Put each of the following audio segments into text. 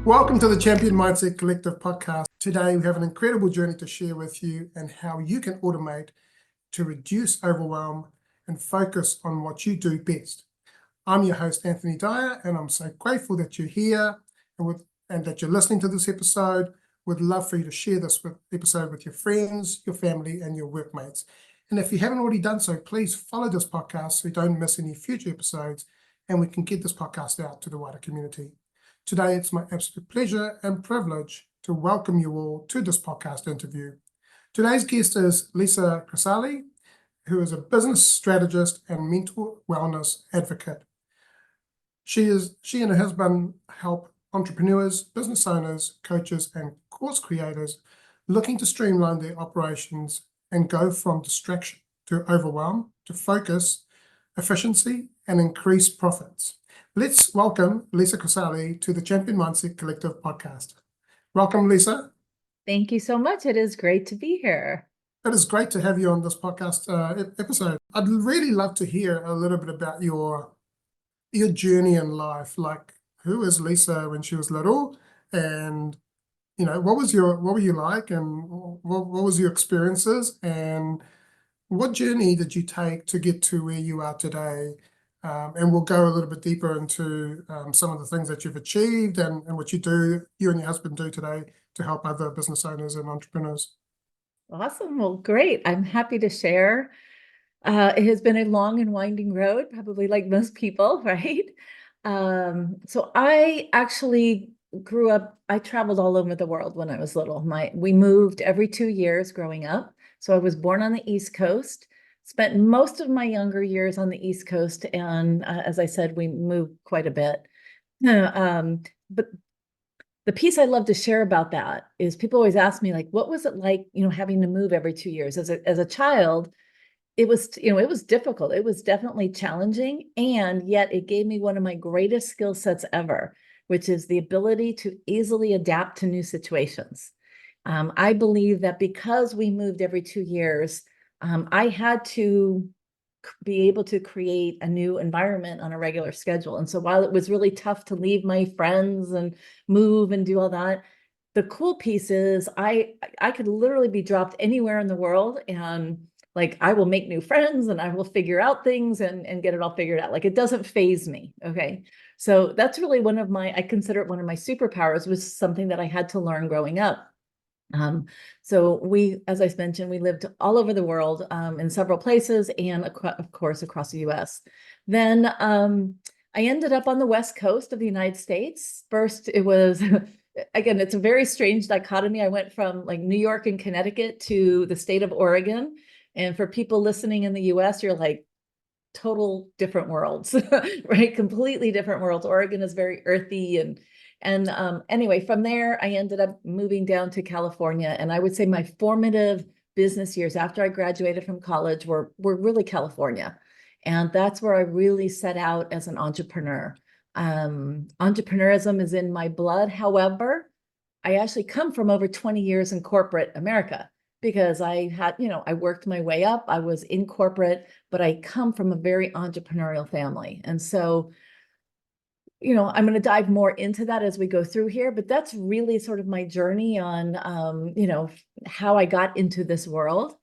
Welcome to the Champion Mindset Collective podcast. Today we have an incredible journey to share with you and how you can automate to reduce overwhelm and focus on what you do best. I'm your host, Anthony Dahya, and I'm so grateful that you're here and that you're listening to this episode. Would love for you to share this episode with your friends, your family, and your workmates. And if you haven't already done so, please follow this podcast so you don't miss any future episodes and we can get this podcast out to the wider community. Today, it's my absolute pleasure and privilege to welcome you all to this podcast interview. Today's guest is Lisza Crisalle, who is a business strategist and mental wellness advocate. She and her husband help entrepreneurs, business owners, coaches, and course creators looking to streamline their operations and go from distraction to overwhelm to focus, efficiency, and increase profits. Let's welcome Lisza Crisalle to the Champion Mindset Collective podcast. Welcome, Lisza. Thank you so much. It is great to be here. It is great to have you on this podcast episode. I'd really love to hear a little bit about your journey in life. Like, who is Lisza when she was little, and what were you like, and what was your experiences, and what journey did you take to get to where you are today? And we'll go a little bit deeper into some of the things that you've achieved and what you and your husband do today to help other business owners and entrepreneurs. Awesome. Well, great. I'm happy to share. It has been a long and winding road, probably like most people, right? So I actually grew up, I traveled all over the world when I was little. We moved every 2 years growing up. So I was born on the East Coast. Spent most of my younger years on the East Coast, and as I said, we moved quite a bit. But the piece I love to share about that is people always ask me, like, what was it like, having to move every 2 years? As a child, it was, it was difficult. It was definitely challenging, and yet it gave me one of my greatest skill sets ever, which is the ability to easily adapt to new situations. I believe that because we moved every 2 years, I had to be able to create a new environment on a regular schedule. And so while it was really tough to leave my friends and move and do all that, the cool piece is I could literally be dropped anywhere in the world, and like I will make new friends and I will figure out things and get it all figured out. Like, it doesn't faze me. Okay. So that's really I consider it one of my superpowers, was something that I had to learn growing up. So as I mentioned, we lived all over the world, in several places, and of course, across the US. Then, I ended up on the West Coast of the United States. First, it was, again, it's a very strange dichotomy. I went from like New York and Connecticut to the state of Oregon. And for people listening in the US, you're like, total different worlds, right? Completely different worlds. Oregon is very earthy, and anyway, from there, I ended up moving down to California. And I would say my formative business years after I graduated from college were really California. And that's where I really set out as an entrepreneur. Entrepreneurism is in my blood. However, I actually come from over 20 years in corporate America, because I had, I worked my way up. I was in corporate, but I come from a very entrepreneurial family. And so, I'm going to dive more into that as we go through here, but that's really sort of my journey on, how I got into this world,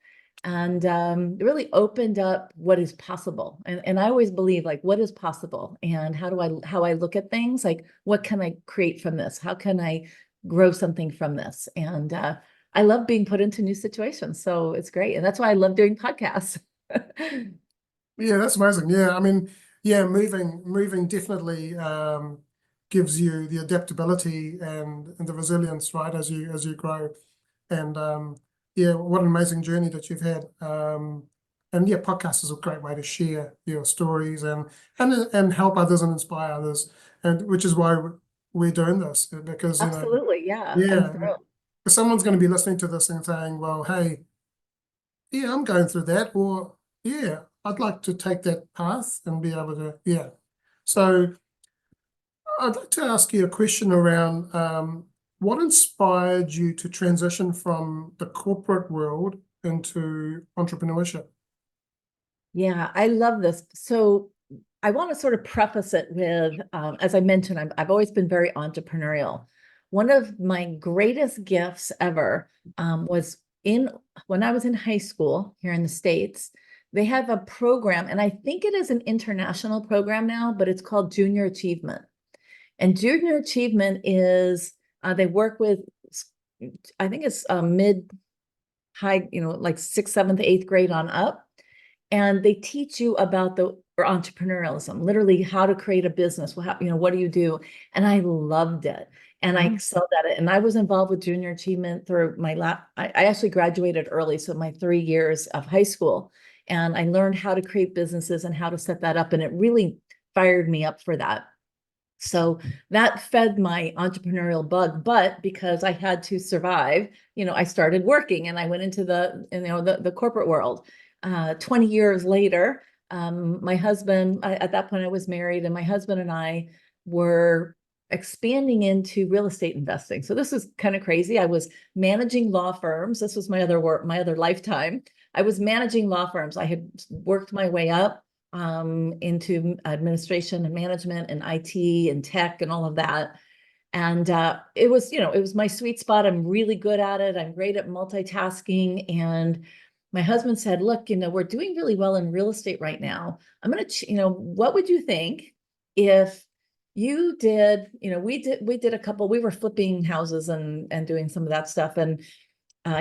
and it really opened up what is possible. And I always believe, like, what is possible, and how I look at things, like, what can I create from this? How can I grow something from this? And I love being put into new situations. So it's great. And that's why I love doing podcasts. Yeah, that's amazing. Yeah, I mean, yeah, moving definitely gives you the adaptability and the resilience, right, as you grow. And yeah, what an amazing journey that you've had. And yeah, podcast is a great way to share your stories and help others and inspire others, and which is why we're doing this, because Absolutely, yeah. yeah, someone's going to be listening to this and saying, well, hey, yeah, I'm going through that, or yeah, I'd like to take that path and be able to, yeah. So I'd like to ask you a question around what inspired you to transition from the corporate world into entrepreneurship? Yeah, I love this. So I want to sort of preface it with, as I mentioned, I've always been very entrepreneurial. one of my greatest gifts ever was when I was in high school here in the States. They have a program, and I think it is an international program now, but it's called Junior Achievement. And Junior Achievement is they work with, I think it's mid high, like 6th, 7th, 8th grade on up. And they teach you about the entrepreneurialism, literally how to create a business. Well, what do you do? And I loved it. And I excelled at it. And I was involved with Junior Achievement through I actually graduated early, so my 3 years of high school. And I learned how to create businesses and how to set that up. And it really fired me up for that. So that fed my entrepreneurial bug, but because I had to survive, I started working and I went into the corporate world. 20 years later, my husband, at that point I was married, and my husband and I were expanding into real estate investing. So this is kind of crazy. I was managing law firms. This was my other work, my other lifetime. I was managing law firms. I had worked my way up into administration and management and IT and tech and all of that. And it was my sweet spot. I'm really good at it. I'm great at multitasking. And my husband said, look, we're doing really well in real estate right now. I'm going to, what would you think if you did, we did a couple, we were flipping houses and doing some of that stuff. And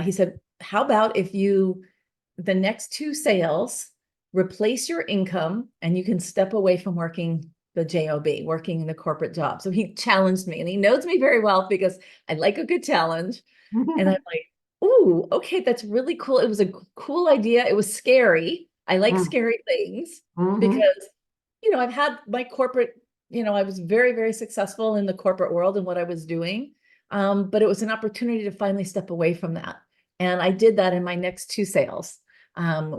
he said, how about if the next 2 sales, replace your income and you can step away from working the job, working in the corporate job. So he challenged me, and he knows me very well because I like a good challenge. And I'm like, ooh, okay, that's really cool. It was a cool idea. It was scary. I like scary things because, I've had my corporate, I was very, very successful in the corporate world and what I was doing. But it was an opportunity to finally step away from that. And I did that in my next 2 sales.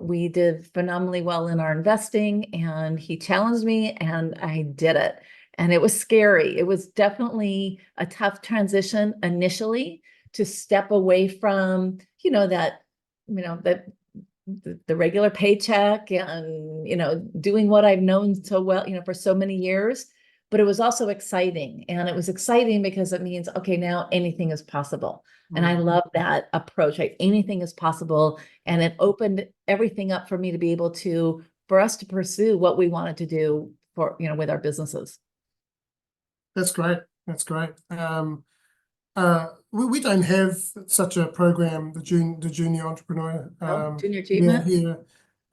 We did phenomenally well in our investing, and he challenged me and I did it. And it was scary. It was definitely a tough transition initially to step away from, the regular paycheck and, doing what I've known so well, for so many years. But it was also exciting. And it was exciting because it means, okay, now anything is possible. And I love that approach. Anything is possible. And it opened everything up for me to be able for us to pursue what we wanted to do with our businesses. That's great. That's great. We don't have such a program, the junior entrepreneur. Junior Achievement. Here.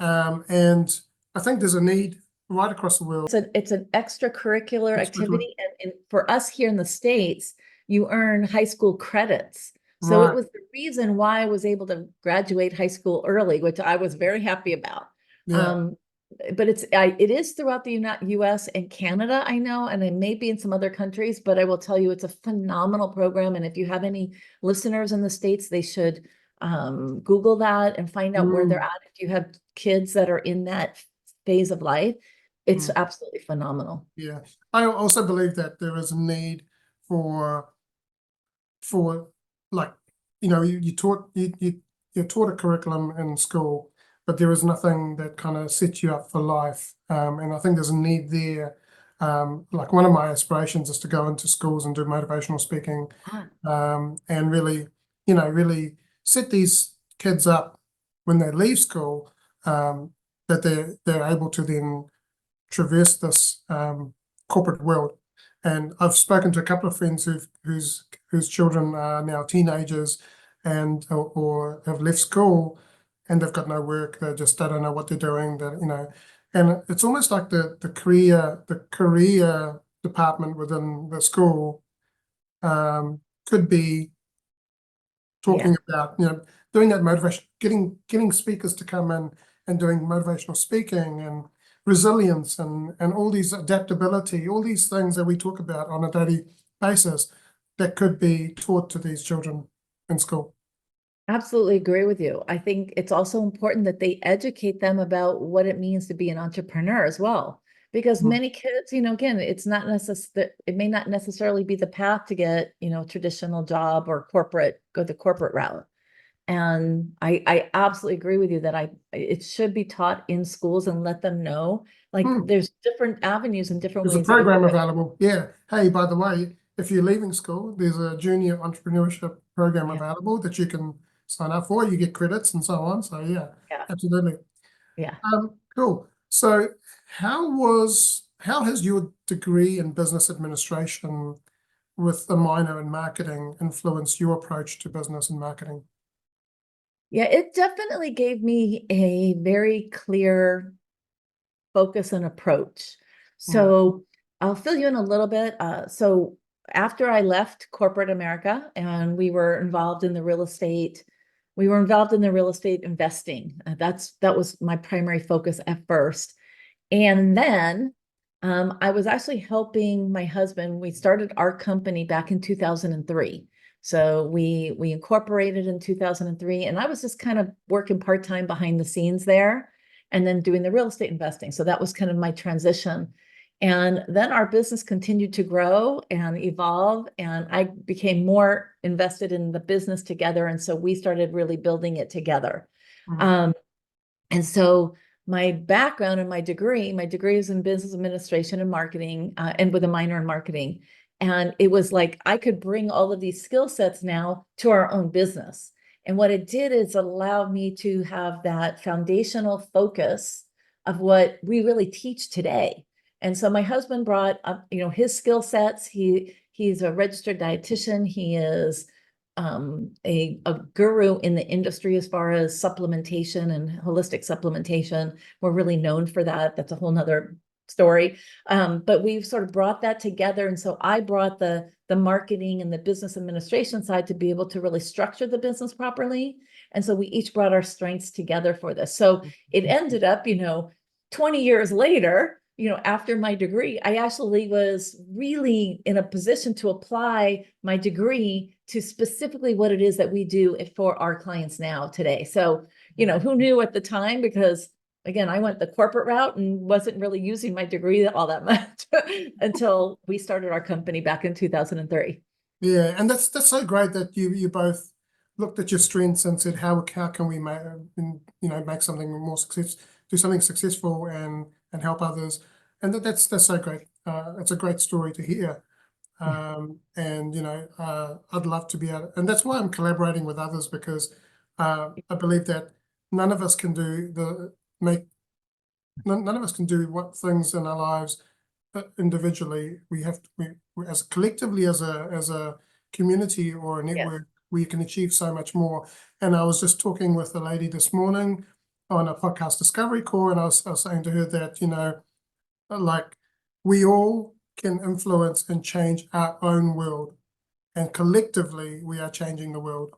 And I think there's a need right across the world. It's an extracurricular activity. And for us here in the States, you earn high school credits. So it was the reason why I was able to graduate high school early, which I was very happy about. Yeah. But it is throughout the US and Canada, I know, and it may be in some other countries, but I will tell you it's a phenomenal program. And if you have any listeners in the States, they should Google that and find out where they're at. If you have kids that are in that phase of life, it's absolutely phenomenal. Yeah. I also believe that there is a need for like, you're taught a curriculum in school, but there is nothing that kind of sets you up for life. And I think there's a need there. Like one of my aspirations is to go into schools and do motivational speaking, and really, really set these kids up when they leave school, that they're able to then traverse this corporate world. And I've spoken to a couple of friends whose children are now teenagers and or have left school, and they've got no work. They don't know what they're doing. And it's almost like the career department within the school could be talking about doing that motivation, getting speakers to come in and doing motivational speaking and resilience and all these adaptability, all these things that we talk about on a daily basis that could be taught to these children in school. Absolutely agree with you. I think it's also important that they educate them about what it means to be an entrepreneur as well. Because many kids, again, it may not necessarily be the path to get, traditional job or go the corporate route. And I absolutely agree with you that it should be taught in schools and let them know, like there's different avenues and different There's a ways. That program available. Yeah. Hey, by the way, if you're leaving school, there's a junior entrepreneurship program Yeah. available that you can sign up for. You get credits and so on. So yeah, Yeah. absolutely. Yeah. Cool. So how has your degree in business administration with a minor in marketing influenced your approach to business and marketing? Yeah, it definitely gave me a very clear focus and approach. Mm, So I'll fill you in a little bit. So after I left corporate America and we were involved in the real estate, we were involved in the real estate investing. That was my primary focus at first. And then I was actually helping my husband. We started our company back in 2003. So we incorporated in 2003, and I was just kind of working part-time behind the scenes there and then doing the real estate investing. So that was kind of my transition. And then our business continued to grow and evolve, and I became more invested in the business together. And so we started really building it together. mm, Um, and so my background and my degree is in business administration and marketing, and with a minor in marketing. And it was like I could bring all of these skill sets now to our own business. And what it did is allow me to have that foundational focus of what we really teach today. And so my husband brought up, his skill sets. He's a registered dietitian. He is a guru in the industry as far as supplementation and holistic supplementation. We're really known for that. That's a whole nother story. But we've sort of brought that together. And so I brought the marketing and the business administration side to be able to really structure the business properly. And so we each brought our strengths together for this. So it ended up, 20 years later, after my degree, I actually was really in a position to apply my degree to specifically what it is that we do for our clients now today. So, who knew at the time? Because again, I went the corporate route and wasn't really using my degree all that much until we started our company back in 2003. Yeah, and that's so great that you both looked at your strengths and said how can we make something more success, do something successful and help others, and that's so great. It's a great story to hear. Yeah. And I'd love to be able, and that's why I'm collaborating with others, because I believe that none of us can do none of us can do what things in our lives individually. We have to, we as collectively as a community or a Yes. network, we can achieve so much more. And I was just talking with a lady this morning on a podcast discovery call, and I was saying to her that like we all can influence and change our own world, and collectively we are changing the world,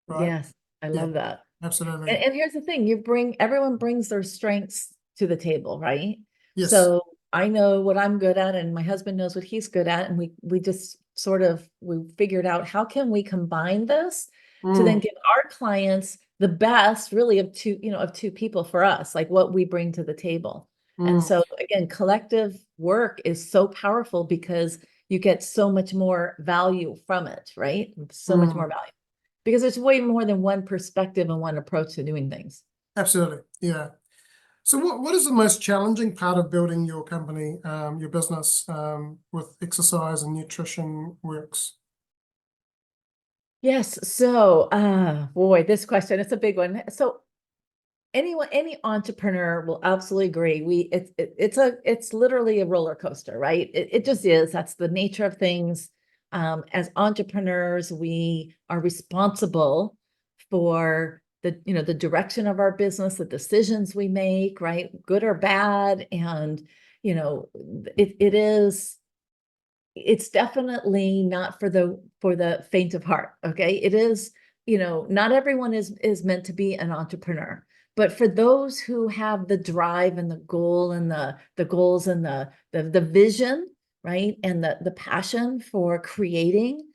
right? Yes. I Yeah, love that. absolutely. And here's the thing, everyone brings their strengths to the table, right? Yes. So I know what I'm good at and my husband knows what he's good at. And we just we figured out how can we combine this to then Mm, give our clients the best really of two people for us, like what we bring to the table. And mm, so again, collective work is so powerful because you get so much more value from it, right? So much more mm. value because there's way more than one perspective and one approach to doing things. Absolutely. Yeah. So what is the most challenging part of building your company, your business, with exercise and nutrition works? Yes. So, boy, this question, it's a big one. So any entrepreneur will absolutely agree. It's literally a roller coaster, right? It just is. That's the nature of things. As entrepreneurs, we are responsible for the direction of our business, the decisions we make, right? Good or bad. And, it is it's definitely not for the faint of heart. Okay. It is, not everyone is meant to be an entrepreneur, but for those who have the drive and the goal and the goals and the vision, right, and the passion for creating,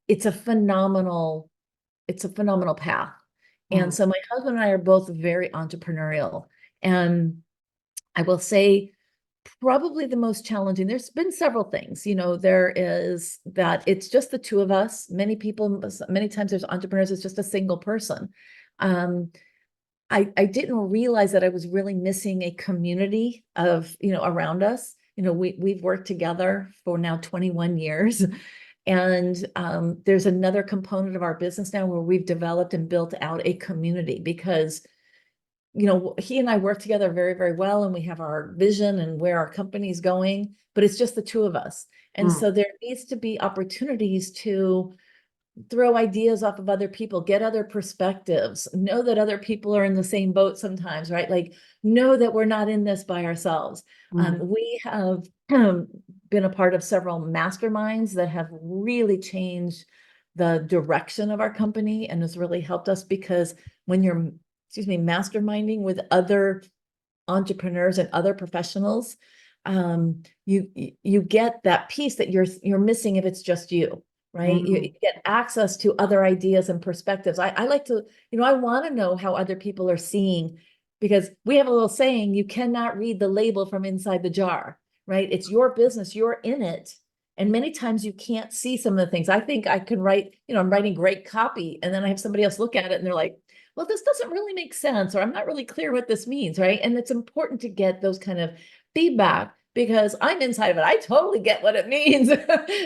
it's a phenomenal path. And Mm, so my husband and I are both very entrepreneurial, and I will say probably the most challenging, there's been several things, there is that it's just the two of us. Many times there's entrepreneurs, it's just a single person. Um, I didn't realize that I was really missing a community of, around us. We've worked together for now 21 years. And there's another component of our business now where we've developed and built out a community because, you know, he and I work together very, very well, and we have our vision and where our company's going, but it's just the two of us. And so there needs to be opportunities to throw ideas off of other people, get other perspectives, know that other people are in the same boat sometimes, right? Like, know that we're not in this by ourselves. We have been a part of several masterminds that have really changed the direction of our company and has really helped us because when you're, masterminding with other entrepreneurs and other professionals, you get that piece that you're missing if it's just you. Right. You get access to other ideas and perspectives. I like to, I want to know how other people are seeing, because we have a little saying, you cannot read the label from inside the jar, right? It's your business, you're in it. And many times you can't see some of the things. I think I can write, I'm writing great copy, and then I have somebody else look at it and they're like, well, this doesn't really make sense, or I'm not really clear what this means, right? And it's important to get those kind of feedback, because I'm inside of it. I totally get what it means,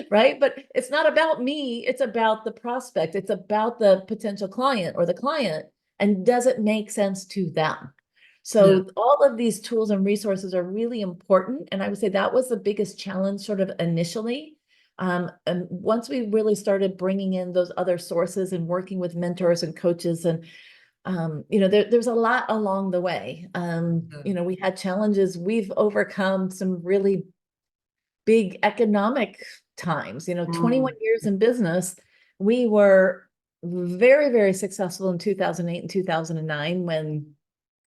right? But it's not about me. It's about the prospect. It's about the potential client or the client. And does it make sense to them? So all of these tools and resources are really important. And I would say that was the biggest challenge sort of initially. And once we really started bringing in those other sources and working with mentors and coaches, and there's a lot along the way. We had challenges. We've overcome some really big economic times, 21 years in business. We were very, very successful in 2008 and 2009 when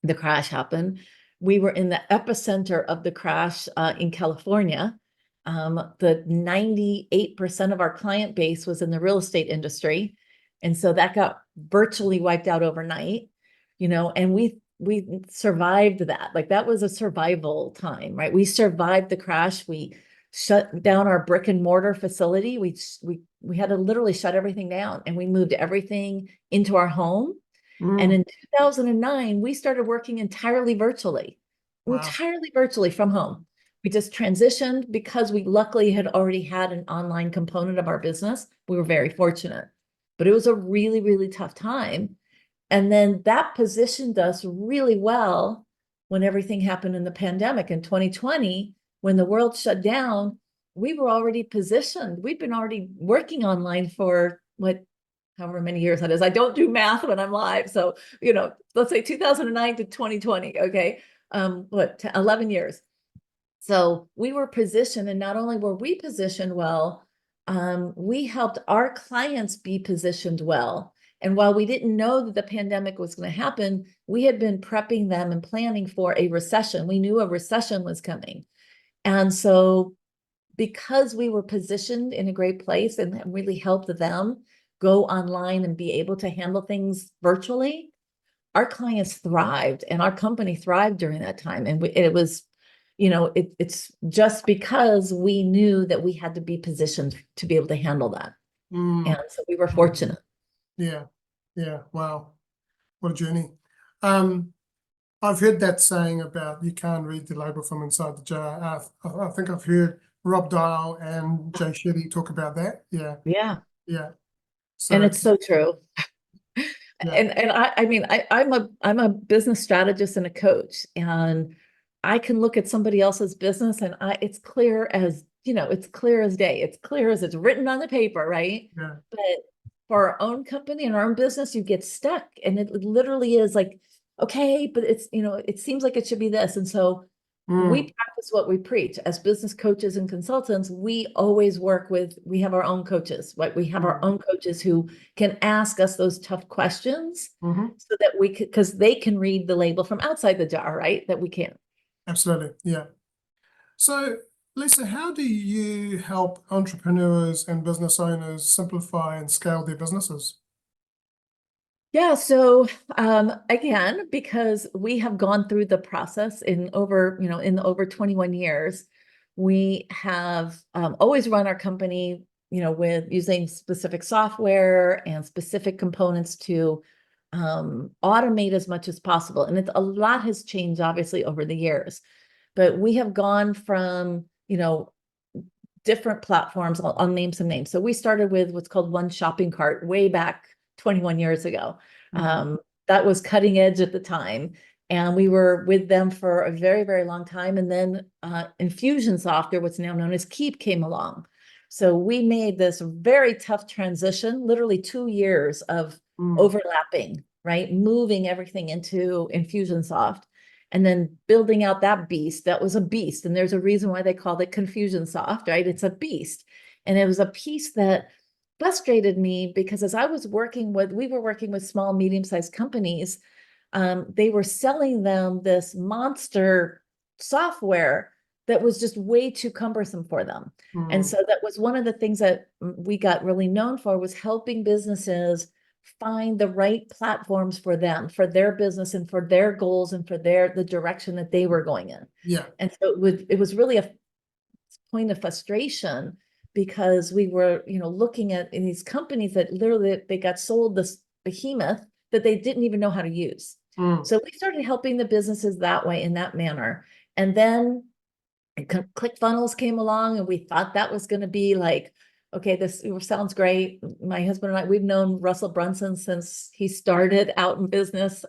the crash happened. We were in the epicenter of the crash in California. The 98% of our client base was in the real estate industry. And so that got virtually wiped out overnight, and we survived that. Like, that was a survival time, right? We survived the crash. We shut down our brick and mortar facility. We had to literally shut everything down, and we moved everything into our home. And in 2009, we started working entirely virtually from home. We just transitioned because we luckily had already had an online component of our business. We were very fortunate, but it was a really, really tough time. And then that positioned us really well when everything happened in the pandemic in 2020, when the world shut down. We were already positioned. We'd been already working online for however many years that is. I don't do math when I'm live. So, let's say 2009 to 2020. Okay. 11 years. So we were positioned, and not only were we positioned well, we helped our clients be positioned well. And while we didn't know that the pandemic was going to happen, we had been prepping them and planning for a recession. We knew a recession was coming. And so because we were positioned in a great place and really helped them go online and be able to handle things virtually, our clients thrived and our company thrived during that time. And it was, it's just because we knew that we had to be positioned to be able to handle that. And so we were fortunate. Yeah. Wow. What a journey. I've heard that saying about you can't read the label from inside the jar. I think I've heard Rob Dial and Jay Shetty talk about that. Yeah. And So it's so true. yeah. And I mean, I'm a business strategist and a coach, and I can look at somebody else's business and it's clear as, it's clear as day. It's clear as it's written on the paper, right? Yeah. But for our own company and our own business, you get stuck, and it literally is like, okay, but it's, it seems like it should be this. And so we practice what we preach as business coaches and consultants. We always we have our own coaches, right? We have our own coaches who can ask us those tough questions so that we could, because they can read the label from outside the jar, right? That we can't. Absolutely. Yeah. So, Lisa, how do you help entrepreneurs and business owners simplify and scale their businesses? Yeah, so again, because we have gone through the process in over 21 years, we have always run our company, with using specific software and specific components to automate as much as possible. And a lot has changed, obviously, over the years. But we have gone from, different platforms. I'll name some names. So we started with what's called One Shopping Cart way back 21 years ago. That was cutting edge at the time. And we were with them for a very, very long time. And then Infusionsoft, or what's now known as Keep, came along. So we made this very tough transition, literally 2 years of overlapping, right? Moving everything into Infusionsoft and then building out that beast. That was a beast. And there's a reason why they called it Confusionsoft, right? It's a beast. And it was a piece that frustrated me because as we were working with small, medium-sized companies, they were selling them this monster software that was just way too cumbersome for them. And so that was one of the things that we got really known for, was helping businesses find the right platforms for them, for their business and for their goals and for the direction that they were going in. Yeah. And so it was really a point of frustration because we were, looking at in these companies that literally they got sold this behemoth that they didn't even know how to use. So we started helping the businesses that way, in that manner. And then ClickFunnels came along, and we thought that was going to be like, okay, this sounds great. My husband and I, we've known Russell Brunson since he started out in business.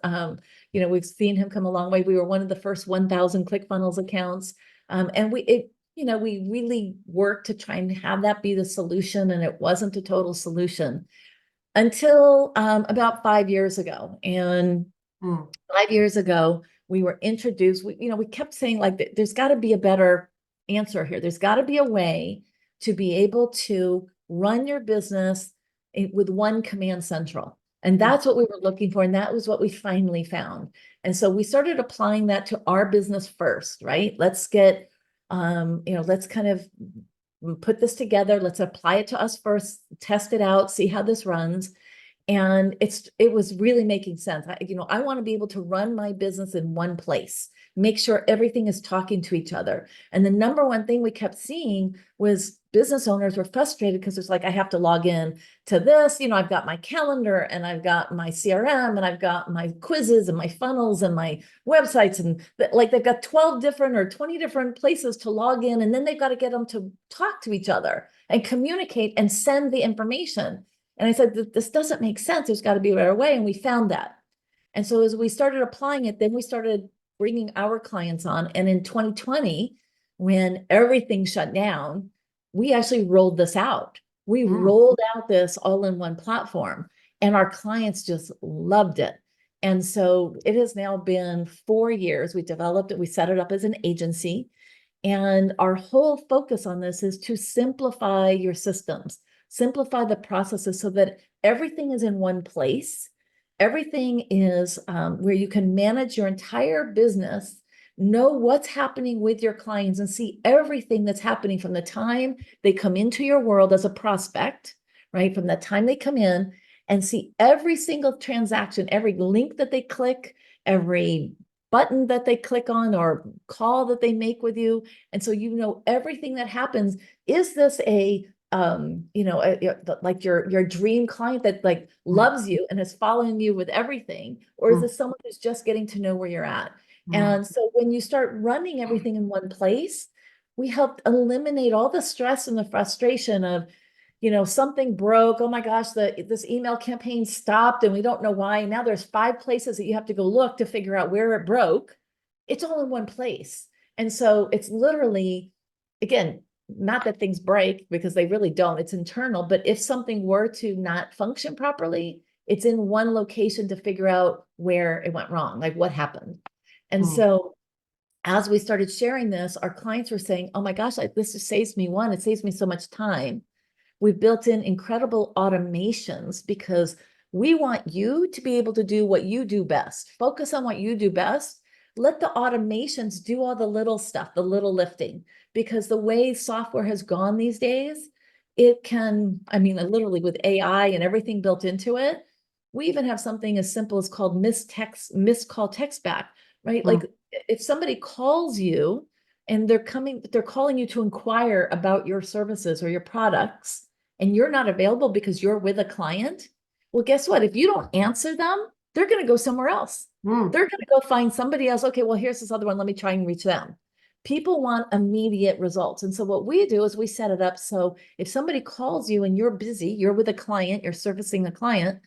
We've seen him come a long way. We were one of the first 1,000 ClickFunnels accounts. And we really worked to try and have that be the solution, and it wasn't a total solution until about 5 years ago. And 5 years ago, we were introduced, we kept saying, like, there's got to be a better answer here. There's got to be a way to be able to run your business with one command central. And that's what we were looking for. And that was what we finally found. And so we started applying that to our business first, right? Let's get, let's kind of put this together. Let's apply it to us first, test it out, see how this runs. And it was really making sense. I want to be able to run my business in one place, make sure everything is talking to each other. And the number one thing we kept seeing was business owners were frustrated because it's like, I have to log in to this, I've got my calendar and I've got my CRM and I've got my quizzes and my funnels and my websites. And like, they've got 12 different or 20 different places to log in. And then they've got to get them to talk to each other and communicate and send the information. And I said, this doesn't make sense. There's got to be a better way. And we found that. And so as we started applying it, then we started bringing our clients on. And in 2020, when everything shut down, we actually rolled this out. We rolled out this all-in-one platform, and our clients just loved it. And so it has now been 4 years. We developed it. We set it up as an agency. And our whole focus on this is to simplify your systems, simplify the processes so that everything is in one place. Everything is where you can manage your entire business, know what's happening with your clients, and see everything that's happening from the time they come into your world as a prospect, right? From the time they come in, and see every single transaction, every link that they click, every button that they click on or call that they make with you. And so everything that happens. Is this like your dream client that like loves you and is following you with everything? Or is this someone who's just getting to know where you're at? And so when you start running everything in one place, we help eliminate all the stress and the frustration of, something broke. Oh my gosh, this email campaign stopped and we don't know why. And now there's 5 places that you have to go look to figure out where it broke. It's all in one place. And so it's literally, again, not that things break, because they really don't. It's internal. But if something were to not function properly, it's in one location to figure out where it went wrong, like what happened. And so as we started sharing this, our clients were saying, oh my gosh, this just saves me it saves me so much time. We've built in incredible automations because we want you to be able to do what you do best. Focus on what you do best. Let the automations do all the little stuff, the little lifting, because the way software has gone these days, it can, literally with AI and everything built into it, we even have something as simple as called missed call text back, right? Like if somebody calls you and they're calling you to inquire about your services or your products, and you're not available because you're with a client, well, guess what? If you don't answer them, they're going to go somewhere else. They're going to go find somebody else. Okay, well, here's this other one. Let me try and reach them. People want immediate results. And so what we do is we set it up so if somebody calls you and you're busy, you're with a client, you're servicing a client,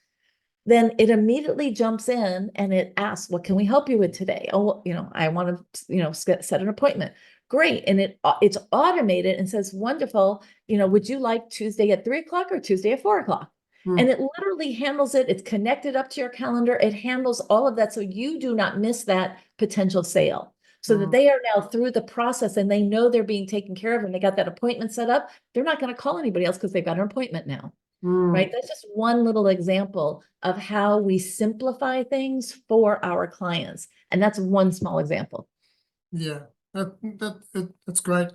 then it immediately jumps in and it asks, what can we help you with today? Oh, I want to, set an appointment. Great. And it's automated and says, wonderful. Would you like Tuesday at 3 o'clock or Tuesday at 4 o'clock? And it literally handles it. It's connected up to your calendar. It handles all of that. So you do not miss that potential sale. So that they are now through the process and they know they're being taken care of and they got that appointment set up. They're not going to call anybody else because they've got an appointment now. Right? That's just one little example of how we simplify things for our clients. And that's one small example. Yeah, that's great.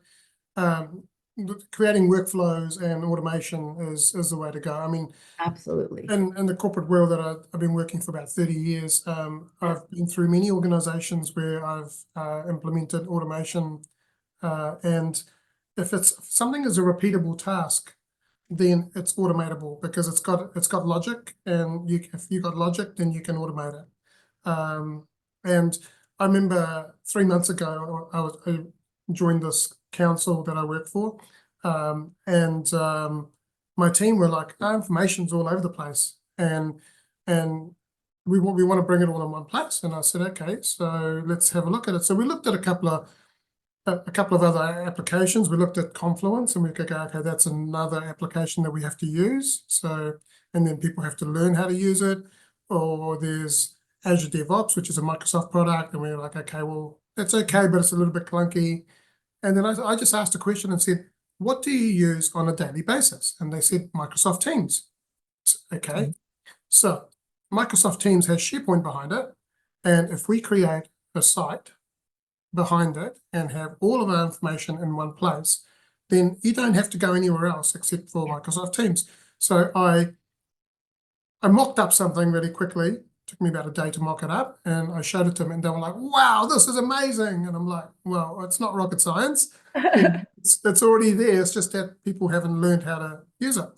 Creating workflows and automation is the way to go. I mean, Absolutely. in the corporate world that I've been working for about 30 years, I've been through many organizations where I've implemented automation. And if something is a repeatable task, then it's automatable because it's got logic, and if you got logic, then you can automate it. And I remember 3 months ago, I joined this council that I work for, and my team were like, our information's all over the place, and we want to bring it all in one place. And I said, okay, so let's have a look at it. So we looked at a couple of other applications. We looked at Confluence and we could go, okay, that's another application that we have to use. So, and then people have to learn how to use it. Or there's Azure DevOps, which is a Microsoft product. And we were like, okay, well, that's okay, but it's a little bit clunky. And then I just asked a question and said, what do you use on a daily basis? And they said, Microsoft Teams. Okay. So Microsoft Teams has SharePoint behind it. And if we create a site behind it and have all of our information in one place, then you don't have to go anywhere else except for Microsoft Teams. So I mocked up something really quickly. Took me about a day to mock it up, and I showed it to them, and they were like, wow, this is amazing. And I'm like, well, it's not rocket science. It's already there. It's just that people haven't learned how to use it.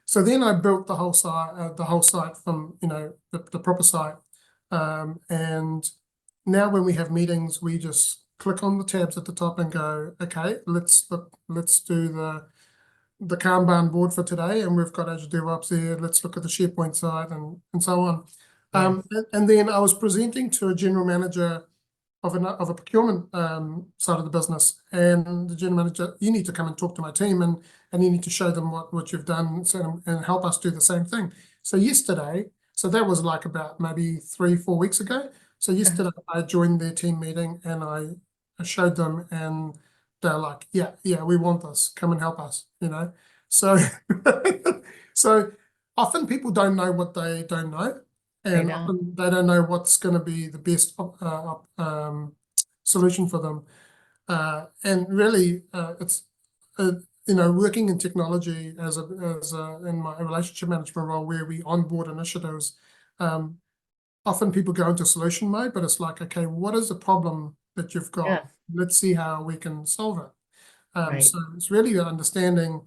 So then I built the whole site from the proper site, and now when we have meetings, we just click on the tabs at the top and go, okay, let's do the Kanban board for today, and we've got Azure DevOps there. Let's look at the SharePoint side and so on. And then I was presenting to a general manager of a procurement side of the business, and the general manager, you need to come and talk to my team, and you need to show them what you've done and help us do the same thing. So that was like about maybe 3-4 weeks ago. So yesterday I joined their team meeting and I showed them, and they're like, yeah, we want this. Come and help us, So, so often people don't know what they don't know, and often they don't know what's going to be the best solution for them. And really, it's working in technology as in my relationship management role, where we onboard initiatives. Often people go into solution mode, but it's like, okay, what is the problem that you've got? Yes. Let's see how we can solve it. Right. So it's really understanding,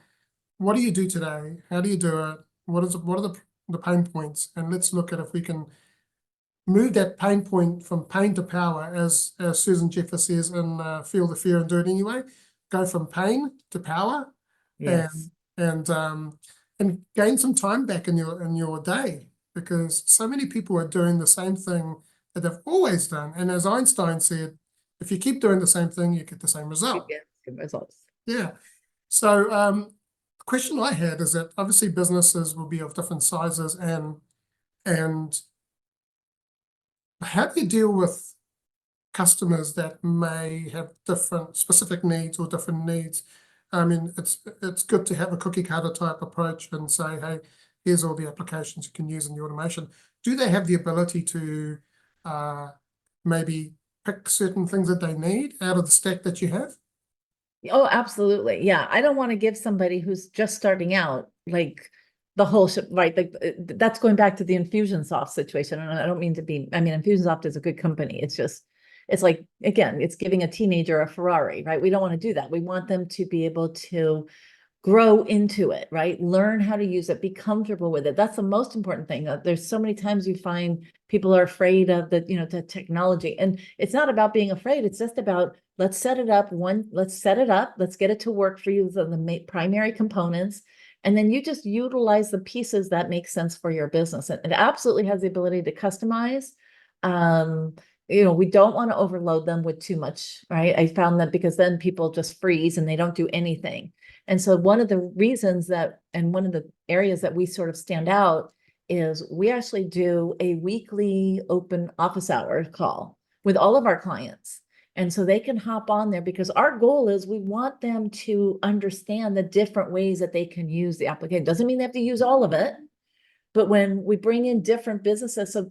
what do you do today? How do you do it? What are the pain points? And let's look at if we can move that pain point from pain to power, as Susan Jeffers says in Feel the Fear and Do It Anyway. Go from pain to power, Yes. and gain some time back in your day, because so many people are doing the same thing that they've always done. And as Einstein said, if you keep doing the same thing, you get the same result. You get good results. Yeah. So the question I had is that obviously businesses will be of different sizes, and how do you deal with customers that may have different specific needs or different needs? I mean, it's good to have a cookie cutter type approach and say, hey, here's all the applications you can use in the automation. Do they have the ability to maybe pick certain things that they need out of the stack that you have? Oh, absolutely. Yeah. I don't want to give somebody who's just starting out like the whole ship, right? Like that's going back to the Infusionsoft situation. And I don't mean to be, I mean, Infusionsoft is a good company. It's like, again, it's giving a teenager a Ferrari, right? We don't want to do that. We want them to be able to grow into it, right? Learn how to use it, be comfortable with it. That's the most important thing. There's so many times you find people are afraid of the technology, and it's not about being afraid. It's just about let's set it up. Let's get it to work for you, the primary components. And then you just utilize the pieces that make sense for your business. It absolutely has the ability to customize. We don't want to overload them with too much, right? I found that because then people just freeze and they don't do anything. And so one of the reasons and one of the areas that we sort of stand out is we actually do a weekly open office hour call with all of our clients. And so they can hop on there because our goal is we want them to understand the different ways that they can use the application. Doesn't mean they have to use all of it, but when we bring in different businesses, so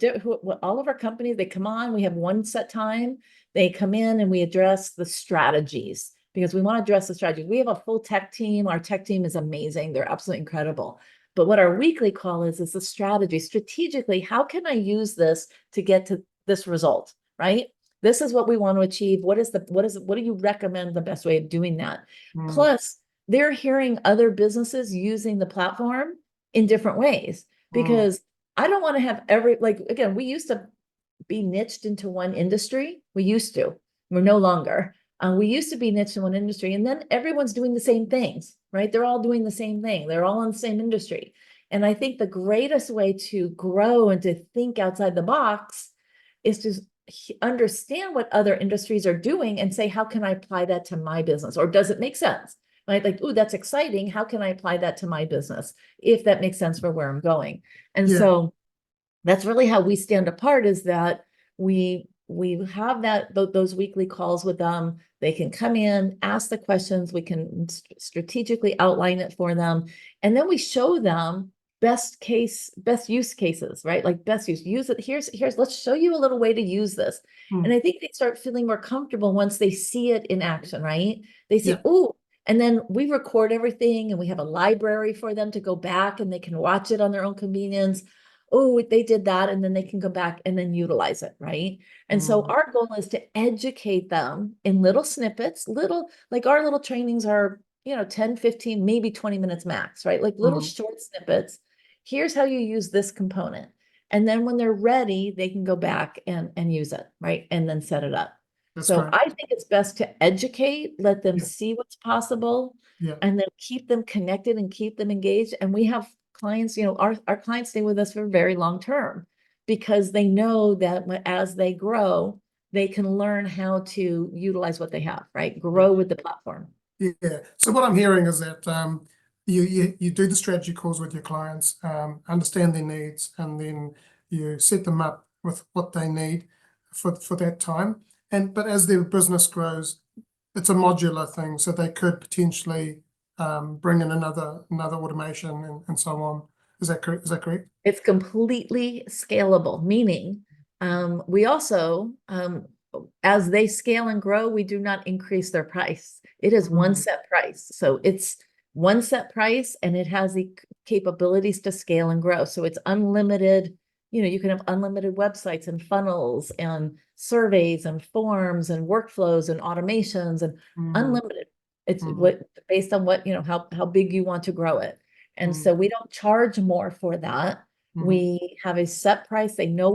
all of our companies, they come on, we have one set time, they come in and we address the strategies because we want to address the strategies. We have a full tech team. Our tech team is amazing. They're absolutely incredible. But what our weekly call is the strategy. Strategically, how can I use this to get to this result, right? This is what we want to achieve. What do you recommend the best way of doing that? Plus, they're hearing other businesses using the platform in different ways because I don't want to have again, we used to be niched into one industry. We're no longer. We used to be niched in one industry, and then everyone's doing the same things, right? They're all doing the same thing. They're all in the same industry. And I think the greatest way to grow and to think outside the box is to understand what other industries are doing and say, how can I apply that to my business? Or does it make sense? Right? Like, oh, that's exciting. How can I apply that to my business? If that makes sense for where I'm going. And so that's really how we stand apart, is that we have those weekly calls with them. They can come in, ask the questions. We can strategically outline it for them. And then we show them best use cases, right? Like best use it. Here's, let's show you a little way to use this. And I think they start feeling more comfortable once they see it in action, right? They see, oh, and then we record everything and we have a library for them to go back and they can watch it on their own convenience. Oh, they did that, and then they can go back and then utilize it, right? And so our goal is to educate them in little snippets, like our little trainings are, 10, 15, maybe 20 minutes max, right? Like little short snippets. Here's how you use this component. And then when they're ready, they can go back and use it, right? And then set it up. So I think it's best to educate, let them see what's possible, and then keep them connected and keep them engaged. And we have clients, our clients stay with us for very long term because they know that as they grow, they can learn how to utilize what they have, right? Grow with the platform. Yeah. So what I'm hearing is that you do the strategy calls with your clients, understand their needs, and then you set them up with what they need for that time. But as their business grows, it's a modular thing, so they could potentially bring in another automation and so on. Is that correct? It's completely scalable, meaning we also, as they scale and grow, we do not increase their price. It is one set price. So it's one set price and it has the capabilities to scale and grow. So it's unlimited. You can have unlimited websites and funnels and surveys and forms and workflows and automations and unlimited. It's based on what, how big you want to grow it. And so we don't charge more for that. We have a set price. They know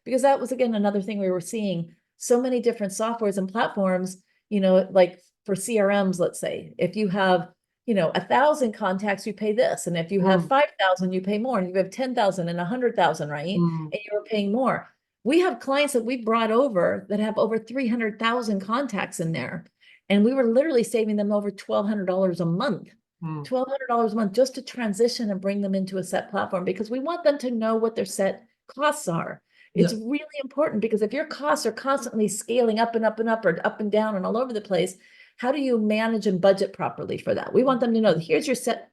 because that was, again, another thing we were seeing. So many different softwares and platforms, like for CRMs, let's say, if you have, 1,000 contacts, you pay this. And if you have 5,000, you pay more. And if you have 10,000 and 100,000, right? And you're paying more. We have clients that we brought over that have over 300,000 contacts in there. And we were literally saving them over $1,200 a month. $1,200 a month just to transition and bring them into a set platform, because we want them to know what their set costs are. It's really important, because if your costs are constantly scaling up and up and up or up and down and all over the place, how do you manage and budget properly for that? We want them to know, here's your set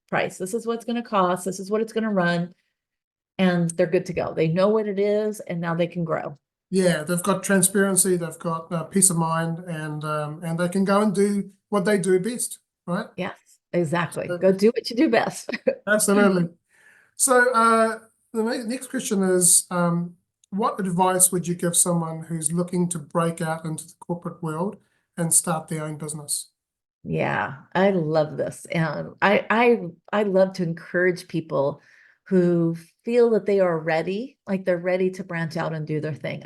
price. This is what it's going to cost. This is what it's going to run. And they're good to go. They know what it is, and now they can grow. Yeah, they've got transparency, they've got peace of mind, and they can go and do what they do best, right? Yes, exactly. Go do what you do best. Absolutely. So the next question is, what advice would you give someone who's looking to break out into the corporate world and start their own business? Yeah, I love this. And I love to encourage people who feel that they are ready, like they're ready to branch out and do their thing.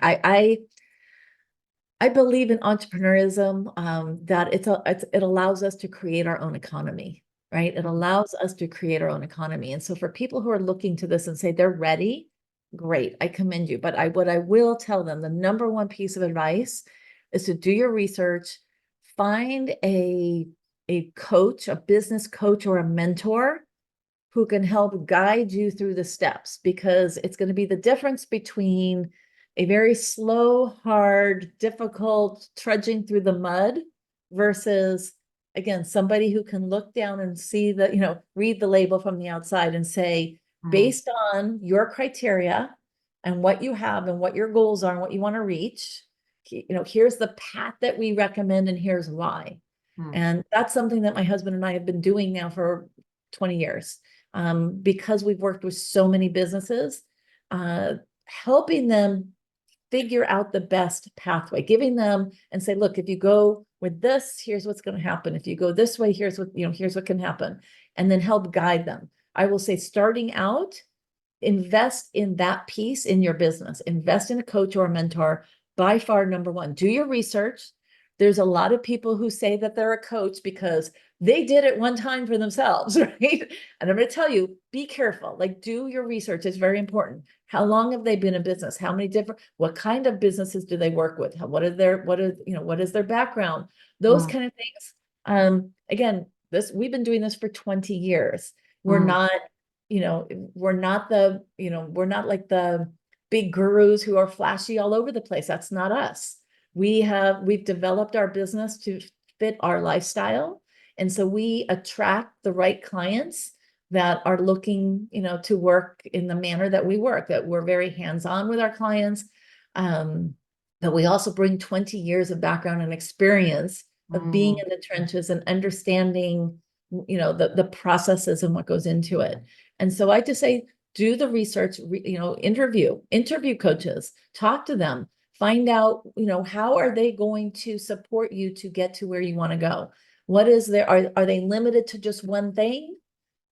I believe in entrepreneurism, that it allows us to create our own economy, right? It allows us to create our own economy. And so for people who are looking to this and say they're ready, great, I commend you. But what I will tell them, the number one piece of advice is to do your research, find a coach, a business coach or a mentor who can help guide you through the steps, because it's going to be the difference between a very slow, hard, difficult trudging through the mud versus, again, somebody who can look down and see the, read the label from the outside and say, based on your criteria and what you have and what your goals are and what you want to reach, here's the path that we recommend and here's why. And that's something that my husband and I have been doing now for 20 years. Because we've worked with so many businesses, helping them figure out the best pathway, giving them and say, look, if you go with this, here's what's going to happen. If you go this way, here's what can happen, and then help guide them. I will say, starting out, invest in that piece in your business, invest in a coach or a mentor. By far, number one, do your research. There's a lot of people who say that they're a coach because they did it one time for themselves, right? And I'm going to tell you, be careful, like do your research. It's very important. How long have they been in business? How many different, what kind of businesses do they work with? What is their background? Those kind of things. Again, we've been doing this for 20 years. We're not, we're not like the big gurus who are flashy all over the place. That's not us. We've developed our business to fit our lifestyle. And so we attract the right clients that are looking, to work in the manner that we work, that we're very hands-on with our clients. That we also bring 20 years of background and experience of being in the trenches and understanding, the processes and what goes into it. And so I just say, do the research, interview coaches, talk to them. Find out, how are they going to support you to get to where you want to go? What is are they limited to just one thing?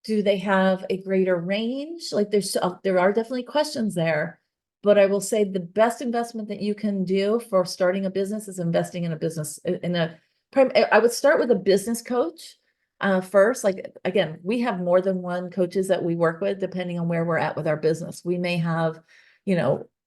Do they have a greater range? Like there are definitely questions there, but I will say the best investment that you can do for starting a business is investing in a business I would start with a business coach first. Like, again, we have more than one coaches that we work with, depending on where we're at with our business. We may have,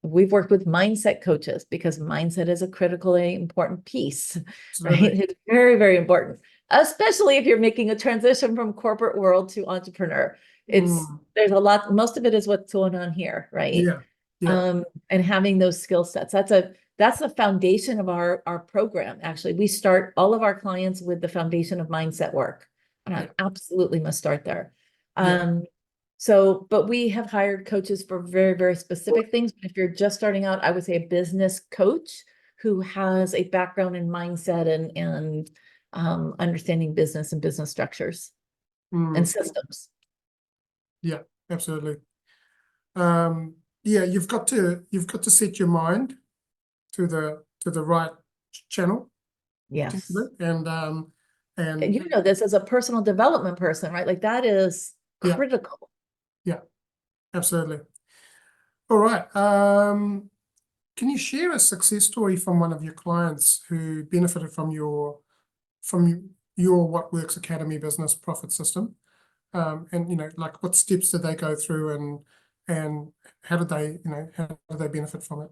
we've worked with mindset coaches because mindset is a critically important piece, right? It's very, very important, especially if you're making a transition from corporate world to entrepreneur. There's a lot, most of it is what's going on here, right? And having those skill sets, that's the foundation of our program. Actually, we start all of our clients with the foundation of mindset work. And I absolutely must start there. But we have hired coaches for very, very specific things. But if you're just starting out, I would say a business coach who has a background in mindset and understanding business and business structures and systems. Yeah, absolutely. You've got to set your mind to the right channel. Yes. And this as a personal development person, right? Like that is critical. Yeah, absolutely. All right. Can you share a success story from one of your clients who benefited from your What Works Academy business profit system? And like what steps did they go through and how did they benefit from it?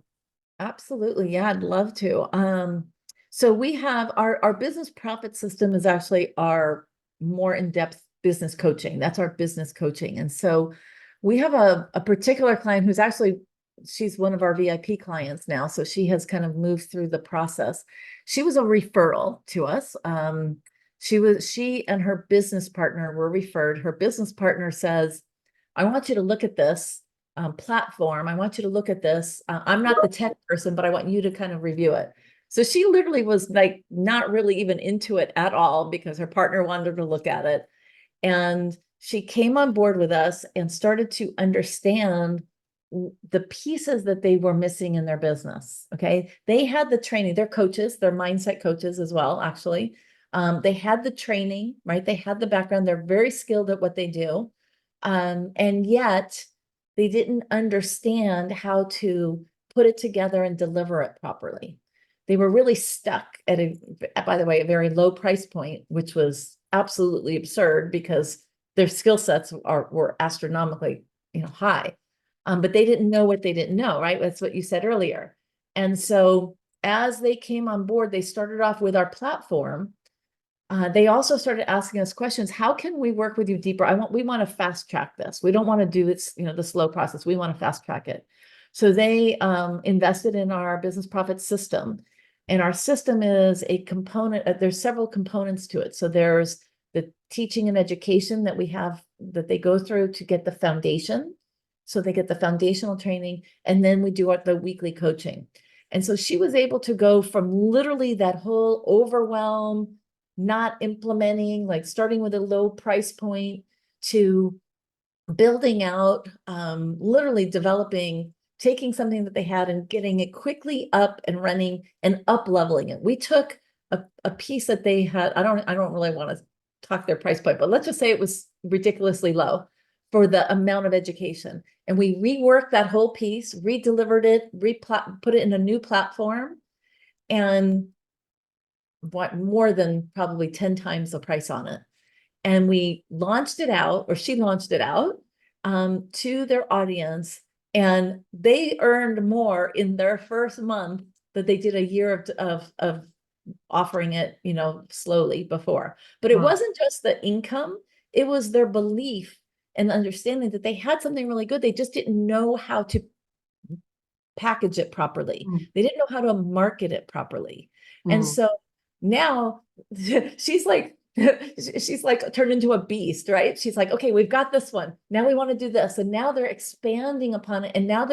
Absolutely. Yeah, I'd love to. So we have our business profit system is actually our more in-depth business coaching. That's our business coaching. And so we have a particular client who's actually, she's one of our VIP clients now. So she has kind of moved through the process. She was a referral to us. She and her business partner were referred. Her business partner says, I want you to look at this platform. I want you to look at this. I'm not the tech person, but I want you to kind of review it. So she literally was like not really even into it at all because her partner wanted her to look at it. And she came on board with us and started to understand the pieces that they were missing in their business. Okay. They had the training, they're coaches, they're mindset coaches as well, actually. They had the training, right? They had the background. They're very skilled at what they do. And yet they didn't understand how to put it together and deliver it properly. they were really stuck at by the way, a very low price point, which was absolutely absurd because their skill sets were astronomically, high. But they didn't know what they didn't know, right? That's what you said earlier. And so as they came on board, they started off with our platform. They also started asking us questions. How can we work with you deeper? We want to fast track this. We don't want to do this, the slow process. We want to fast track it. So they invested in our business profit system. And our system is a component, there's several components to it. So there's the teaching and education that we have that they go through to get the foundation. So they get the foundational training, and then we do the weekly coaching. And so she was able to go from literally that whole overwhelm, not implementing, like starting with a low price point, to building out, literally developing, taking something that they had and getting it quickly up and running and up leveling it. We took a piece that they had. I don't really want to talk their price point, but let's just say it was ridiculously low for the amount of education. And we reworked that whole piece, redelivered it, put it in a new platform, and what more than probably 10 times the price on it. And we launched it out, or she launched it out to their audience, and they earned more in their first month that they did a year of offering it, slowly before. But it wasn't just the income, it was their belief and understanding that they had something really good. They just didn't know how to package it properly. They didn't know how to market it properly. And so now she's like turned into a beast, right? She's like, okay, we've got this one. Now we want to do this. And now they're expanding upon it. And now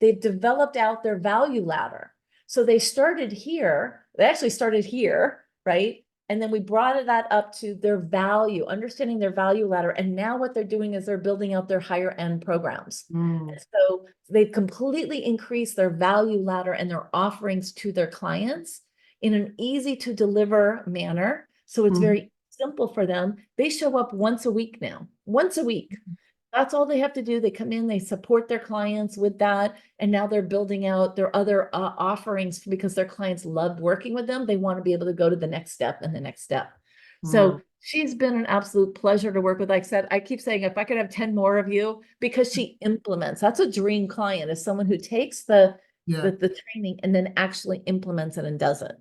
they've developed out their value ladder. So they actually started here, right? And then we brought that up to their value, understanding their value ladder. And now what they're doing is they're building out their higher end programs. So they've completely increased their value ladder and their offerings to their clients in an easy to deliver manner. So it's very simple for them. They show up once a week now, once a week. That's all they have to do. They come in, they support their clients with that. And now they're building out their other offerings because their clients love working with them. They want to be able to go to the next step and the next step. So she's been an absolute pleasure to work with. Like I said, I keep saying, if I could have 10 more of you, because she implements. That's a dream client, is someone who takes the training and then actually implements it and does it.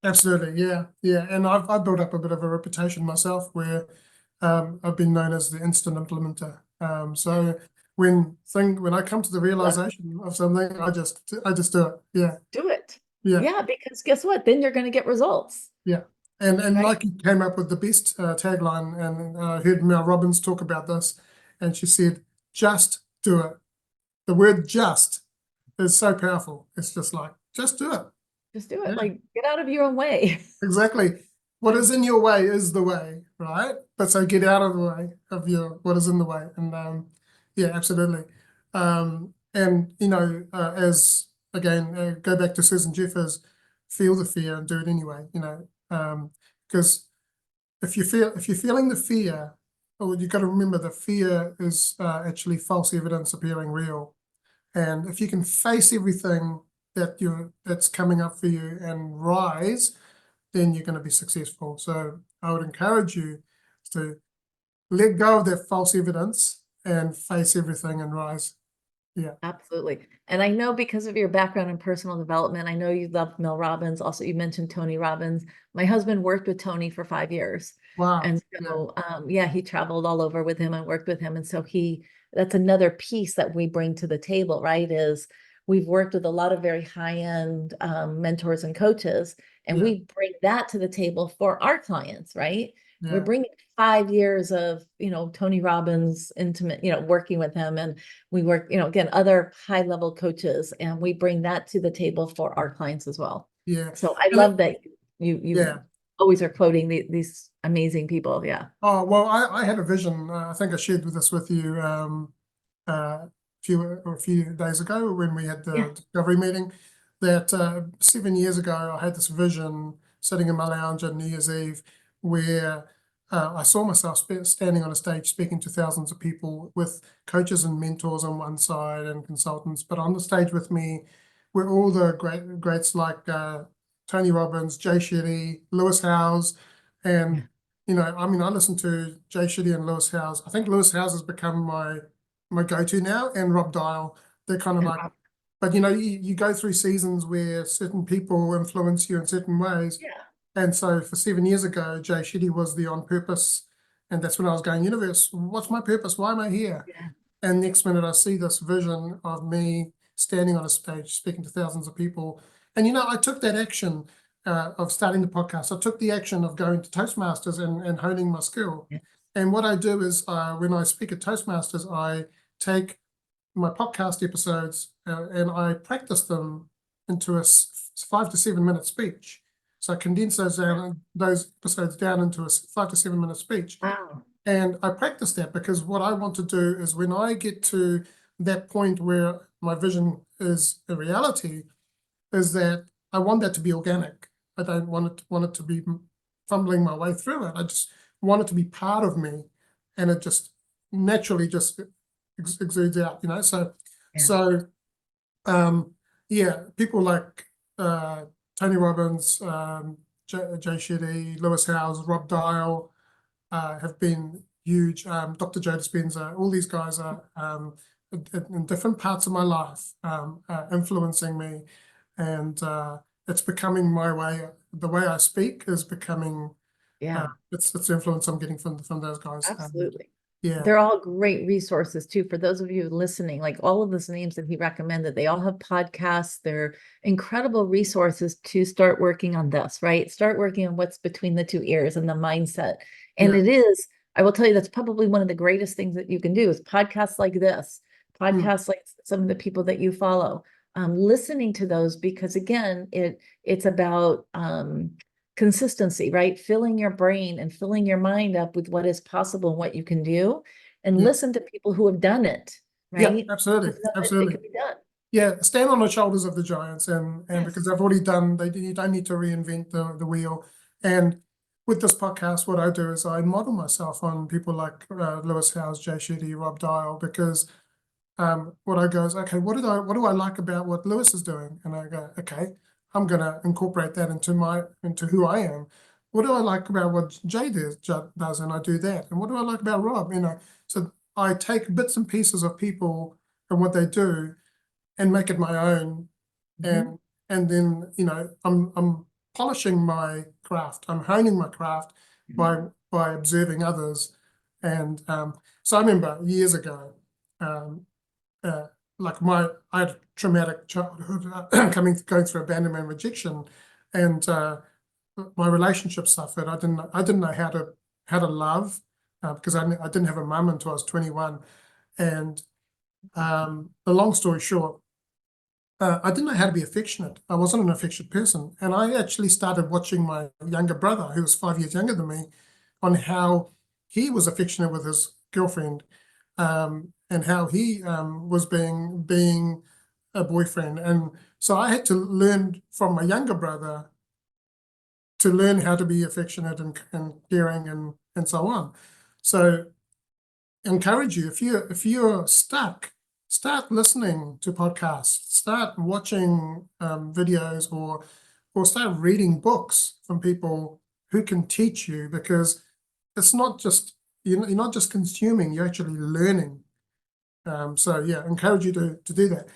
Absolutely, yeah. And I've built up a bit of a reputation myself where I've been known as the instant implementer. So when I come to the realization of something, I just do it. Yeah. Do it. Yeah. Yeah, because guess what? Then you're going to get results. Yeah. And Right? like you came up with the best tagline, and I heard Mel Robbins talk about this, and she said, just do it. The word just is so powerful. It's just like, just do it. Just do it. Yeah. Like, get out of your own way. Exactly. What is in your way is the way, right? But so get out of the way of what is in the way. And yeah, absolutely. And as again, go back to Susan Jeffers, feel the fear and do it anyway. Because if you're feeling the fear, you've got to remember the fear is actually false evidence appearing real. And if you can face everything that's coming up for you and rise, then you're going to be successful. So I would encourage you to let go of that false evidence and face everything and rise. Yeah. Absolutely. And I know because of your background in personal development, I know you love Mel Robbins. Also, you mentioned Tony Robbins. My husband worked with Tony for 5 years. Wow. And so, he traveled all over with him and worked with him. And so that's another piece that we bring to the table, right? Is we've worked with a lot of very high-end mentors and coaches, and we bring that to the table for our clients, right? We're bringing 5 years of, Tony Robbins intimate, working with him. And we work, again, other high-level coaches, and we bring that to the table for our clients as well. Yeah. So I love that you always are quoting these amazing people. Yeah. Oh, well, I had a vision. I think I shared this with you a few days ago when we had the discovery meeting, that 7 years ago, I had this vision sitting in my lounge on New Year's Eve where I saw myself standing on a stage speaking to thousands of people with coaches and mentors on one side and consultants, but on the stage with me were all the greats like Tony Robbins, Jay Shetty, Lewis Howes, Yeah. and I mean, I listen to Jay Shetty and Lewis Howes. I think Lewis Howes has become my go-to now, and Rob Dial. They're kind of And like, but you go through seasons where certain people influence you in certain ways. yeah. And so for 7 years ago, Jay Shetty was the on purpose. And that's when I was going, universe, what's my purpose? Why am I here? Yeah. And next minute I see this vision of me standing on a stage, speaking to thousands of people. And, I took that action of starting the podcast. I took the action of going to Toastmasters and honing my skill. Yeah. And what I do is when I speak at Toastmasters, I take my podcast episodes and I practice them into a 5 to 7 minute speech. So I condense those episodes down into a 5 to 7 minute speech. Wow. And I practice that because what I want to do is when I get to that point where my vision is a reality, is that I want that to be organic. I don't want it to be fumbling my way through it. I just want it to be part of me, and it just naturally just exudes out. So Yeah. so yeah, people like Tony Robbins, Jay Shetty, Lewis Howes, Rob Dial have been huge. Dr. Joe Dispenza, all these guys are in different parts of my life influencing me, and it's becoming my way. The way I speak is becoming Yeah. it's the influence I'm getting from those guys. Absolutely. Yeah, They're all great resources too. For those of you listening, like all of those names that he recommended, they all have podcasts. They're incredible resources to start working on this, right? Start working on what's between the two ears and the mindset. And yeah, it is, I will tell you, that's probably one of the greatest things that you can do is podcasts like this, mm, podcasts like some of the people that you follow. Listening to those because again, it's about consistency, right? Filling your brain and filling your mind up with what is possible and what you can do, and yeah, listen to people who have done it, yeah, right? absolutely, Who've done it, it absolutely. can be done. Yeah, stand on the shoulders of the giants, and because Yes. they've already done, you don't need to reinvent the wheel. And with this podcast, what I do is I model myself on people like Lewis Howes, Jay Shetty, Rob Dial, because what I go is, okay, what do I like about what Lewis is doing? And I go, okay, I'm gonna incorporate that into who I am. What do I like about what Jay does, and I do that. And what do I like about Rob? So I take bits and pieces of people and what they do and make it my own. Mhm. And then I'm polishing my craft. I'm honing my craft by observing others. And so I remember years ago, um, uh, I had a traumatic childhood, going through abandonment and rejection, and my relationship suffered. I didn't know how to love because I didn't have a mum until I was 21. And the long story short, I didn't know how to be affectionate. I wasn't an affectionate person. And I actually started watching my younger brother, who was 5 years younger than me, on how he was affectionate with his girlfriend, and how he was being a boyfriend. And so I had to learn from my younger brother to learn how to be affectionate and caring and so on. So encourage you, if you're stuck, start listening to podcasts, start watching videos, or start reading books from people who can teach you, because it's not just you're not just consuming, you're actually learning. So yeah, encourage you to do that.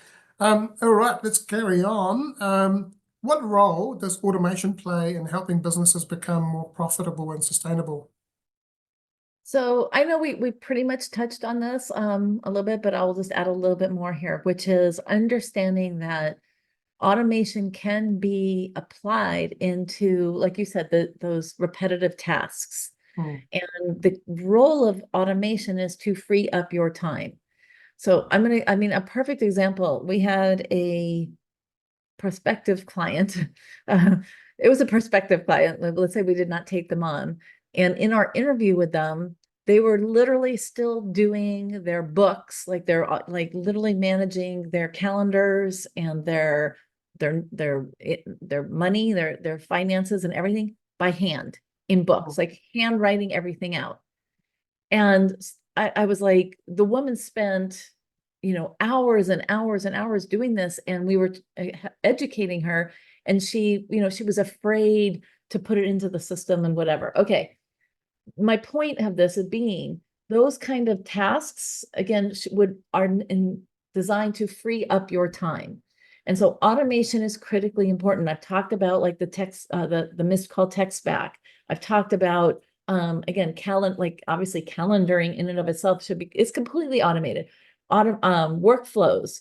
All right, let's carry on. What role does automation play in helping businesses become more profitable and sustainable? So I know we pretty much touched on this a little bit, but I'll just add a little bit more here, which is understanding that automation can be applied into, like you said, those repetitive tasks. Hmm. And the role of automation is to free up your time. So I mean, a perfect example, we had a prospective client. Uh, it was a prospective client. Let's say we did not take them on. And in our interview with them, they were literally still doing their books, like they're like literally managing their calendars and their money, their finances and everything by hand in books, like handwriting everything out. And I was like, the woman spent, hours and hours and hours doing this, and we were educating her. And she, she was afraid to put it into the system and whatever. Okay. My point of this is being those kind of tasks, again, are designed to free up your time. And so automation is critically important. I've talked about like the text, the missed call text back. I've talked about, again, obviously calendaring in and of itself it's completely automated. Workflows,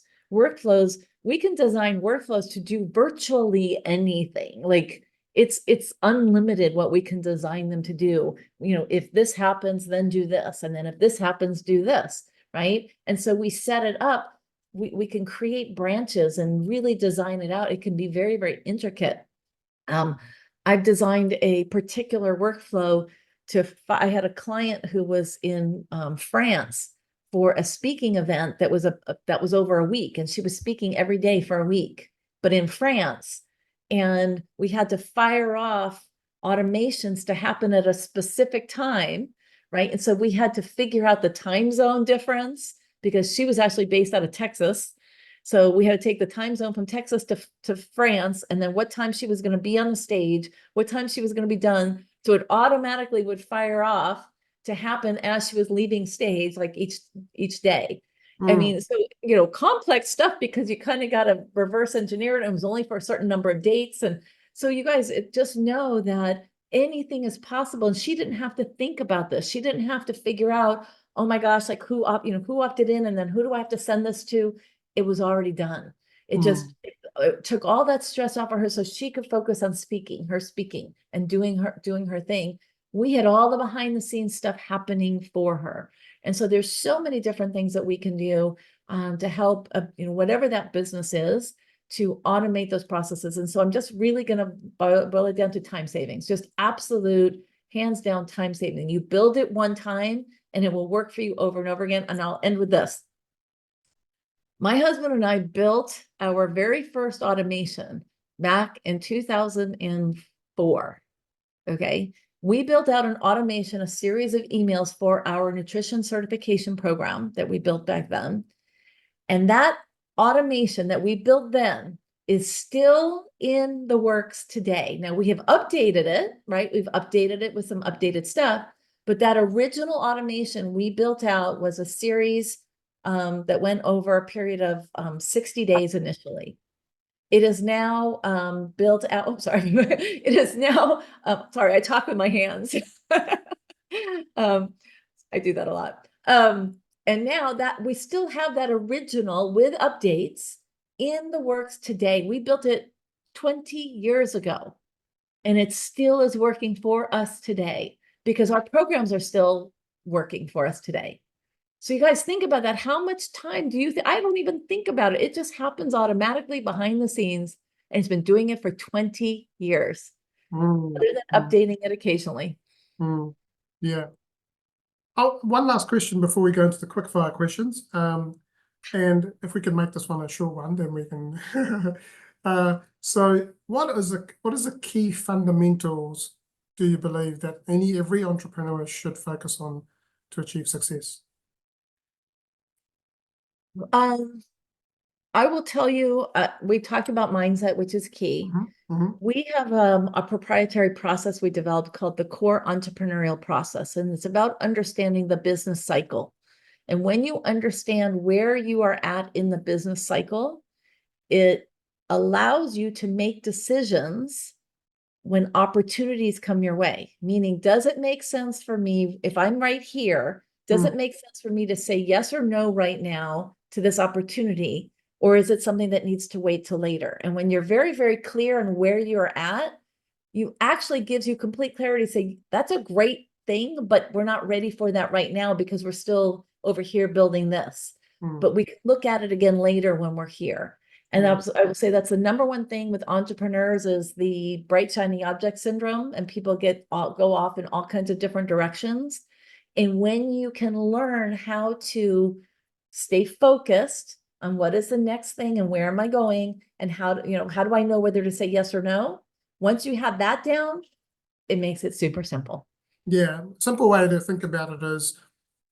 we can design workflows to do virtually anything. Like it's unlimited what we can design them to do. If this happens, then do this. And then if this happens, do this, right? And so we set it up. We can create branches and really design it out. It can be very, very intricate. I've designed a particular workflow I had a client who was in France for a speaking event that was over a week, and she was speaking every day for a week, but in France. And we had to fire off automations to happen at a specific time, right? And so we had to figure out the time zone difference because she was actually based out of Texas. So we had to take the time zone from Texas to France, and then what time she was going to be on the stage, what time she was going to be done. So it automatically would fire off to happen as she was leaving stage, like each day. I mean, so, complex stuff because you kind of got to reverse engineer it. It was only for a certain number of dates. And so you guys just know that anything is possible. And she didn't have to think about this. She didn't have to figure out, oh my gosh, like who opted in, and then who do I have to send this to? It was already done. It took all that stress off of her so she could focus on speaking and doing her thing. We had all the behind the scenes stuff happening for her. And so there's so many different things that we can do to help, whatever that business is, to automate those processes. And so I'm just really going to boil it down to time savings, just absolute hands down time saving. You build it one time and it will work for you over and over again. And I'll end with this. My husband and I built our very first automation back in 2004. Okay. We built out an automation, a series of emails for our nutrition certification program that we built back then. And that automation that we built then is still in the works today. Now we have updated it, right? We've updated it with some updated stuff, but that original automation we built out was a series that went over a period of 60 days initially. It is now built out. Oh, sorry. It is now, sorry, I talk with my hands. I do that a lot. And now that we still have that original with updates in the works today. We built it 20 years ago, and it still is working for us today because our programs are still working for us today. So you guys think about that. How much time do you think? I don't even think about it. It just happens automatically behind the scenes, and it's been doing it for 20 years, other than updating it occasionally. Yeah. Oh, one last question before we go into the quickfire questions. And if we can make this one a short one, then we can. So what is the key fundamentals do you believe that every entrepreneur should focus on to achieve success? I will tell you, we talked about mindset, which is key. We have a proprietary process we developed called the core entrepreneurial process, and it's about understanding the business cycle. And when you understand where you are at in the business cycle, it allows you to make decisions when opportunities come your way. Meaning, does it make sense for me if I'm right here? Does it make sense for me to say yes or no right now to this opportunity? Or is it something that needs to wait till later? And when you're very, very clear on where you're at, you actually gives you complete clarity to say, that's a great thing, but we're not ready for that right now because we're still over here building this. But we can look at it again later when we're here. And I would say that's the number one thing with entrepreneurs is the bright, shiny object syndrome, and people go off in all kinds of different directions. And when you can learn how to stay focused on what is the next thing and where am I going and how do I know whether to say yes or no? Once you have that down, it makes it super simple. Yeah, simple way to think about it is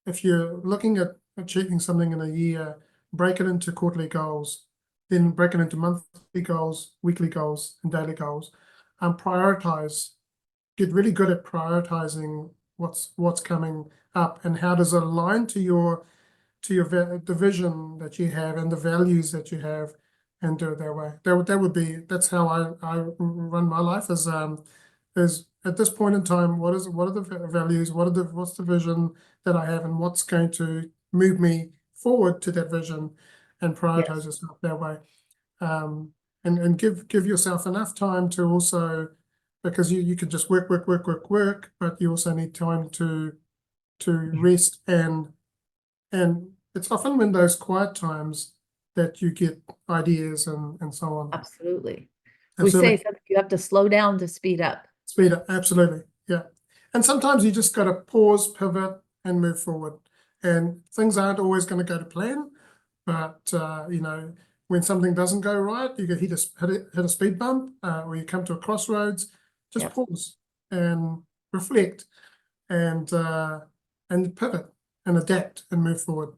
if you're looking at achieving something in a year, break it into quarterly goals. then break it into monthly goals, weekly goals, and daily goals. Prioritize, get really good at prioritizing what's coming up and how does it align to the vision that you have and the values that you have, and do it that way. That's how I run my life, is at this point in time, what are the values, what's the vision that I have, and what's going to move me forward to that vision, and prioritize Yes, yourself that way. And give yourself enough time to also, because you could just work, but you also need time to rest, and it's often when those quiet times that you get ideas and so on. absolutely. We say Absolutely. that you have to slow down to speed up. Speed up, absolutely. Yeah. And sometimes you just got to pause, pivot, and move forward. And things aren't always going to go to plan, but when something doesn't go right, you get hit a speed bump, or you come to a crossroads, just Yep, pause and reflect, and pivot and adapt and move forward.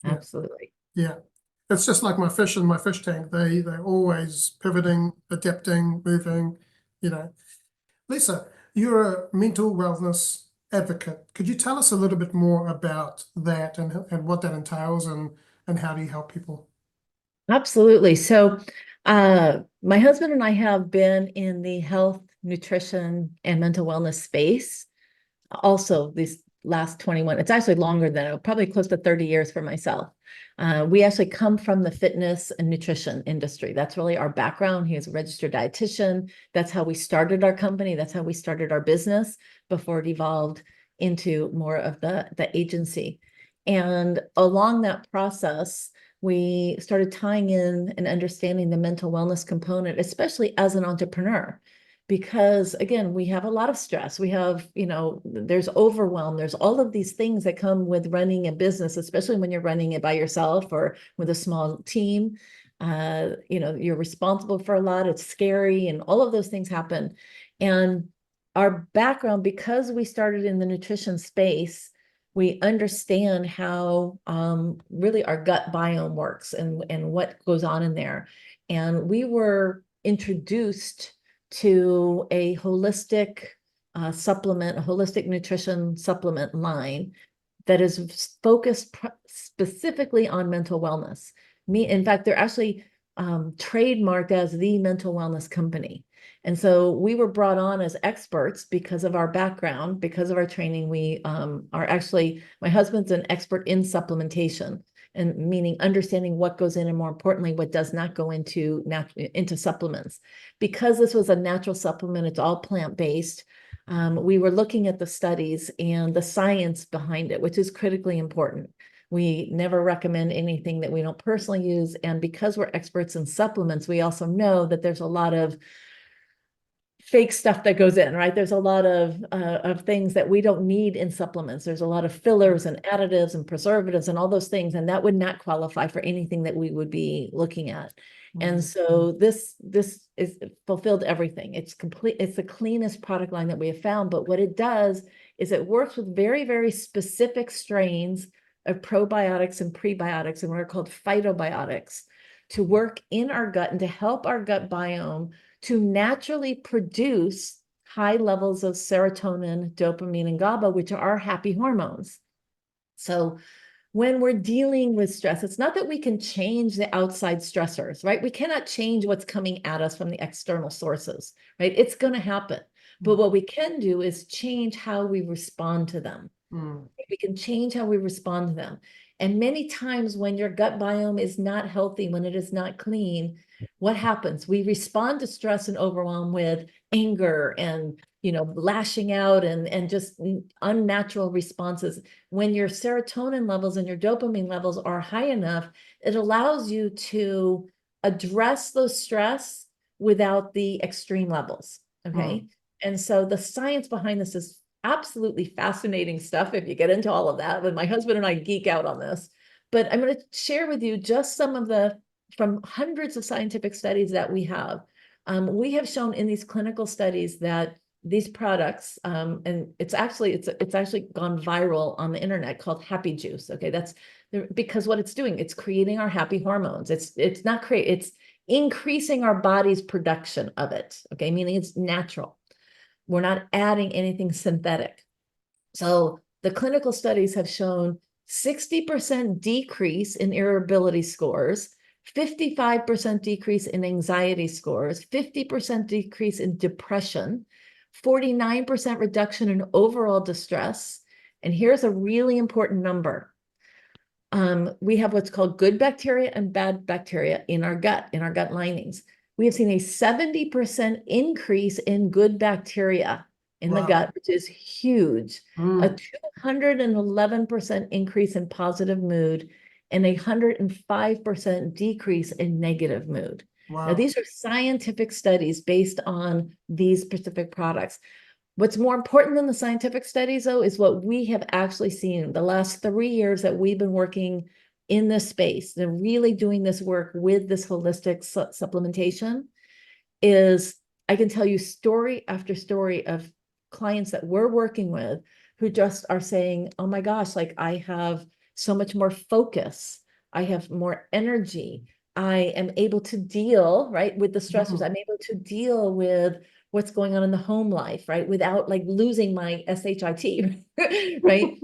Yeah. absolutely. Yeah. It's just like my fish in my fish tank. They're always pivoting, adapting, moving, you know. Lisa, you're a mental wellness advocate. Could you tell us a little bit more about that, and what that entails, and how do you help people? Absolutely. So, my husband and I have been in the health, nutrition, and mental wellness space also these last 21, it's actually longer than probably close to 30 years for myself. We actually come from the fitness and nutrition industry. That's really our background. He is a registered dietitian. That's how we started our company. That's how we started our business before it evolved into more of the agency. And along that process, we started tying in and understanding the mental wellness component, especially as an entrepreneur, because again, we have a lot of stress. We have, there's overwhelm. There's all of these things that come with running a business, especially when you're running it by yourself or with a small team. You're responsible for a lot. It's scary, and all of those things happen. And our background, because we started in the nutrition space, we understand how really our gut biome works, and what goes on in there. And we were introduced to a holistic supplement, a holistic nutrition supplement line that is focused specifically on mental wellness. In fact, they're actually trademarked as the mental wellness company. And so we were brought on as experts because of our background, because of our training. We are actually, my husband's an expert in supplementation, and meaning understanding what goes in, and more importantly, what does not go into supplements. Because this was a natural supplement, it's all plant-based. We were looking at the studies and the science behind it, which is critically important. We never recommend anything that we don't personally use. And because we're experts in supplements, we also know that there's a lot of fake stuff that goes in, right? There's a lot of things that we don't need in supplements. There's a lot of fillers and additives and preservatives and all those things, and that would not qualify for anything that we would be looking at. And so this is fulfilled everything. It's complete. It's the cleanest product line that we have found. But what it does is it works with very, very specific strains of probiotics and prebiotics, and what are called phytobiotics, to work in our gut and to help our gut biome to naturally produce high levels of serotonin, dopamine, and GABA, which are our happy hormones. So when we're dealing with stress, it's not that we can change the outside stressors, right? We cannot change what's coming at us from the external sources, right? It's going to happen. But what we can do is change how we respond to them. We can change how we respond to them. And many times when your gut biome is not healthy, when it is not clean, what happens? We respond to stress and overwhelm with anger and, lashing out and just unnatural responses. When your serotonin levels and your dopamine levels are high enough, it allows you to address those stress without the extreme levels. Okay. And so the science behind this is absolutely fascinating stuff if you get into all of that. But my husband and I geek out on this. But I'm going to share with you just some of from hundreds of scientific studies that we have. We have shown in these clinical studies that these products, and it's actually gone viral on the internet, called Happy Juice. Okay, that's because what it's doing, it's creating our happy hormones. It's increasing our body's production of it. Okay, meaning it's natural. We're not adding anything synthetic. So the clinical studies have shown 60% decrease in irritability scores, 55% decrease in anxiety scores, 50% decrease in depression, 49% reduction in overall distress. And here's a really important number. We have what's called good bacteria and bad bacteria in our gut linings. We have seen a 70% increase in good bacteria in the Wow. gut, which is huge. A Mm. 211% increase in positive mood and a 105% decrease in negative mood. Now, Wow. these are scientific studies based on these specific products. What's more important than the scientific studies, though, is what we have actually seen the last 3 years that we've been working in this space and really doing this work with this holistic supplementation. Is I can tell you story after story of clients that we're working with who just are saying, oh my gosh, like I have so much more focus. I have more energy. I am able to deal, right, with the stressors. Mm. I'm able to deal with what's going on in the home life, right, without like losing my SHIT, right?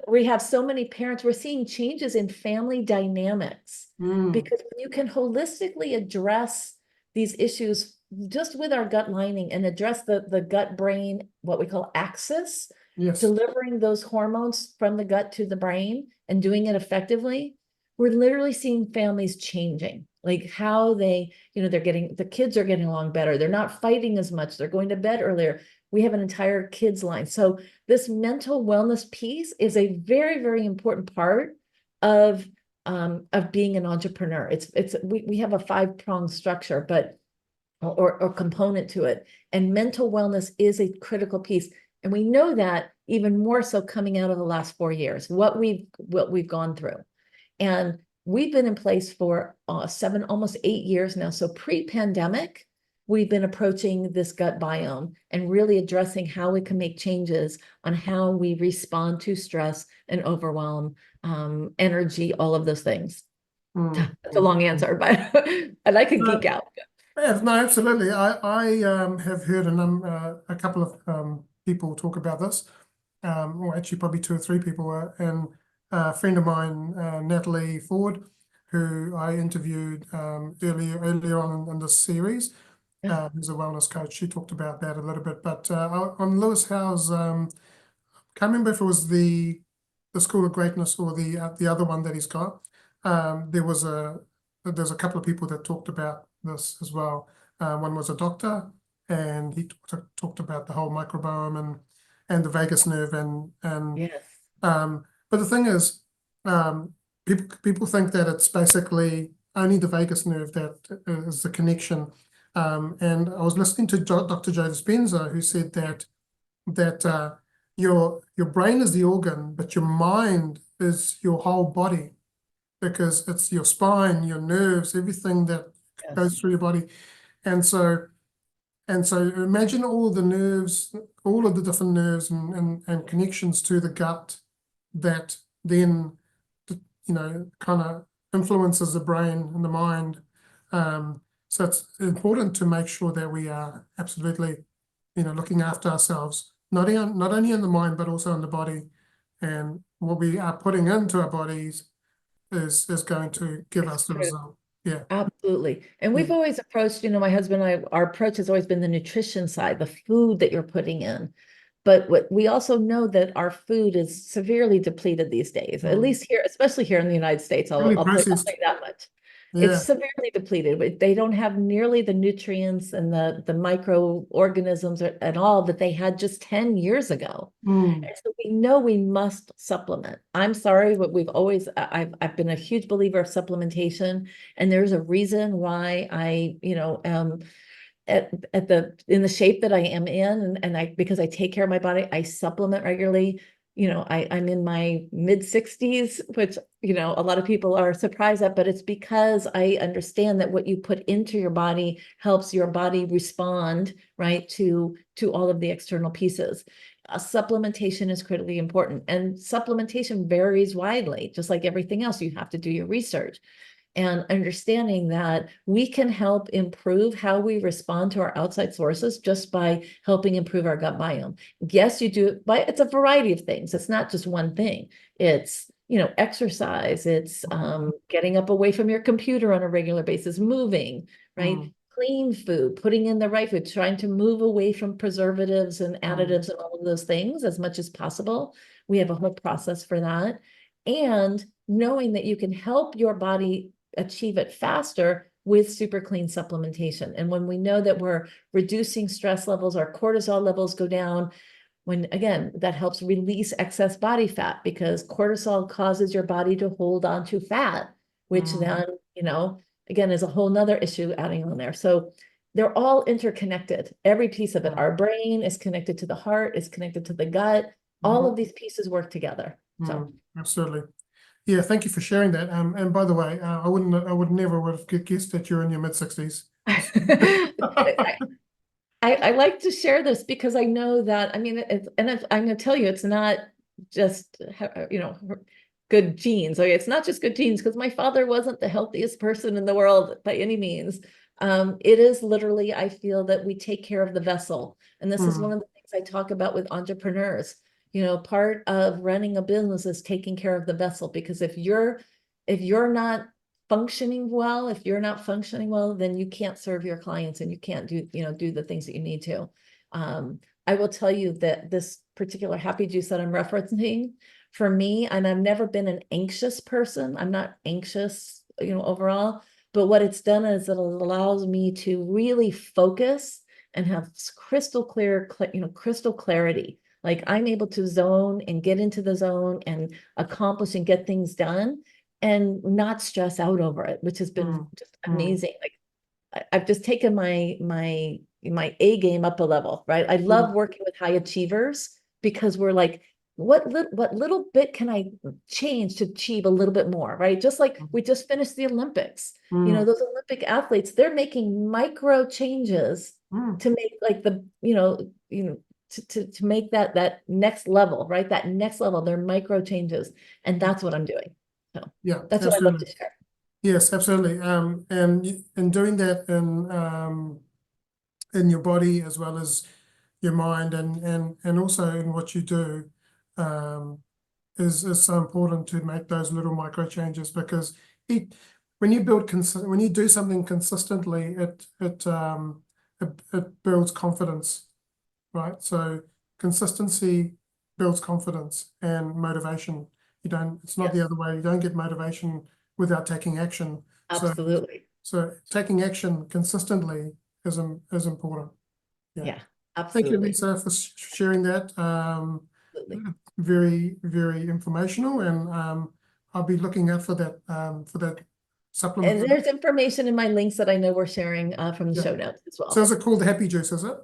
We have so many parents, we're seeing changes in family dynamics Mm. because when you can holistically address these issues just with our gut lining and address the gut brain, what we call axis, Yes. delivering those hormones from the gut to the brain and doing it effectively, we're literally seeing families changing, like how they, the kids are getting along better. They're not fighting as much. They're going to bed earlier. We have an entire kids line. So this mental wellness piece is a very, very important part of being an entrepreneur. We have a 5-pronged structure, but or component to it. And mental wellness is a critical piece. And we know that even more so coming out of the last 4 years, what we've gone through. And we've been in place for 7, almost 8 years now. So pre-pandemic, we've been approaching this gut biome and really addressing how we can make changes on how we respond to stress and overwhelm, energy, all of those things. Mm. That's a long answer, but I could geek out. Yeah, no, absolutely. I have heard a couple of people talk about this, or actually probably 2 or 3 people, and a friend of mine, Natalie Ford, who I interviewed earlier on in this series, who's a wellness coach. She talked about that a little bit, but on Lewis Howe's, can't remember if it was the School of Greatness or the other one that he's got. There's a couple of people that talked about this as well. One was a doctor, and he talked about the whole microbiome and the vagus nerve and Yes. but the thing is, people think that it's basically only the vagus nerve that is the connection. And I was listening to Dr. Joe Dispenza, who said that your brain is the organ, but your mind is your whole body, because it's your spine, your nerves, everything that goes Yes. through your body. And so imagine all the nerves, all of the different nerves and connections to the gut that then, kind of influences the brain and the mind. So it's important to make sure that we are absolutely, looking after ourselves, not only in the mind, but also in the body. And what we are putting into our bodies is going to give us the True. result. Yeah. Absolutely. And Yeah. we've always approached, my husband and I, our approach has always been the nutrition side, the food that you're putting in. But what we also know that our food is severely depleted these days, at Mm. least here, especially here in the United States. Really I'll processed. say that much. It's Yeah. severely depleted, but they don't have nearly the nutrients and the microorganisms and all that they had just 10 years ago. Mm. And so we know we must supplement. I'm sorry, but I've been a huge believer of supplementation, and there's a reason why I, am in the shape that I am in, and because I take care of my body, I supplement regularly. I'm in my mid-60s, which, a lot of people are surprised at, but it's because I understand that what you put into your body helps your body respond, right, to all of the external pieces. Supplementation is critically important, and supplementation varies widely. Just like everything else, you have to do your research. And understanding that we can help improve how we respond to our outside sources just by helping improve our gut biome. Yes, you do it by, it's a variety of things. It's not just one thing. It's, exercise. It's getting up away from your computer on a regular basis, moving, right? Clean food, putting in the right food, trying to move away from preservatives and additives and all of those things as much as possible. We have a whole process for that. And knowing that you can help your body achieve it faster with super clean supplementation. And when we know that we're reducing stress levels, our cortisol levels go down, when again, that helps release excess body fat, because cortisol causes your body to hold on to fat, which then, again, is a whole nother issue adding on there. So they're all interconnected. Every piece of it, our brain is connected to the heart, is connected to the gut. All of these pieces work together. So absolutely. Yeah, thank you for sharing that. And by the way, I would never have guessed that you're in your mid-60s. I like to share this because I know that, I'm going to tell you, it's not just, good genes. Okay, it's not just good genes, because my father wasn't the healthiest person in the world by any means. It is literally, I feel that we take care of the vessel. And this is one of the things I talk about with entrepreneurs. Part of running a business is taking care of the vessel, because if you're not functioning well, then you can't serve your clients, and you can't do the things that you need to. I will tell you that this particular happy juice that I'm referencing, for me, and I've never been an anxious person. I'm not anxious, overall, but what it's done is it allows me to really focus and have crystal clarity. Like, I'm able to zone and get into the zone and accomplish and get things done and not stress out over it, which has been just amazing. Like, I've just taken my A game up a level, right? I love working with high achievers, because we're like, what little bit can I change to achieve a little bit more, right? Just like we just finished the Olympics. Those Olympic athletes, they're making micro changes to make, like, the, to make that next level, right? That next level, they're micro changes. And that's what I'm doing. So Yeah, that's what I love to share. Yes, absolutely. And doing that in your body as well as your mind, and also in what you do, is so important to make those little micro changes, because when you do something consistently, it builds confidence, right? So consistency builds confidence and motivation. It's not the other way. You don't get motivation without taking action. Absolutely. So taking action consistently is important. Yeah, Thank you, absolutely. Lisa, for sharing that. Absolutely. Very, very informational, and I'll be looking out for that supplement. And there's information in my links that I know we're sharing from the show notes as well. So is it called the Happy Juice, is it?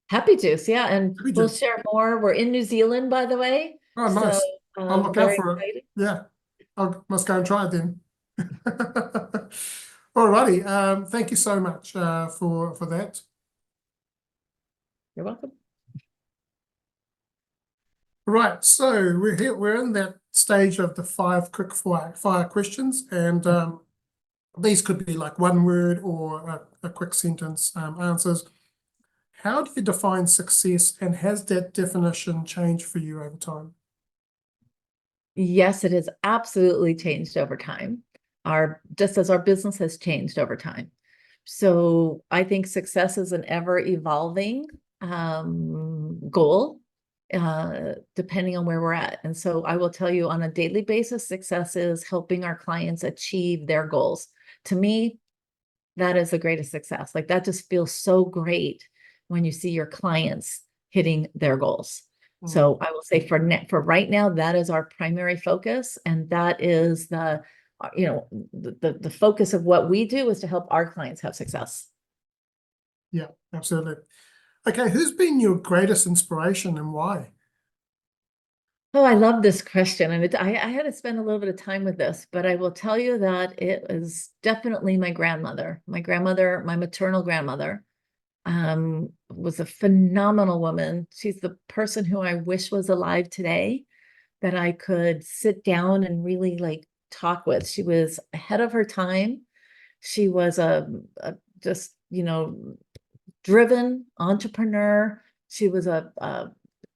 Happy Juice, yeah. And Happy we'll Juice. share more. We're in New Zealand, by the way. Oh, So nice. I'll look out very for exciting. it. Yeah, I must go and try it then. Alrighty. Thank you so much for that. You're welcome. Right, so we're here. We're in that stage of the 5 quick fire questions, and these could be like one word or a quick sentence answers. How do you define success, and has that definition changed for you over time? Yes, it has absolutely changed over time. Just as our business has changed over time. So I think success is an ever evolving goal, depending on where we're at. And so I will tell you, on a daily basis, success is helping our clients achieve their goals. To me, that is the greatest success. Like, that just feels so great when you see your clients hitting their goals. So I will say, for right now, that is our primary focus, and that is the focus of what we do, is to help our clients have success. Yeah, absolutely. Okay, who's been your greatest inspiration and why? Oh, I love this question. And I had to spend a little bit of time with this, but I will tell you that it was definitely my grandmother. My grandmother, my maternal grandmother, was a phenomenal woman. She's the person who I wish was alive today, that I could sit down and really like talk with. She was ahead of her time. She was a just, driven entrepreneur. She was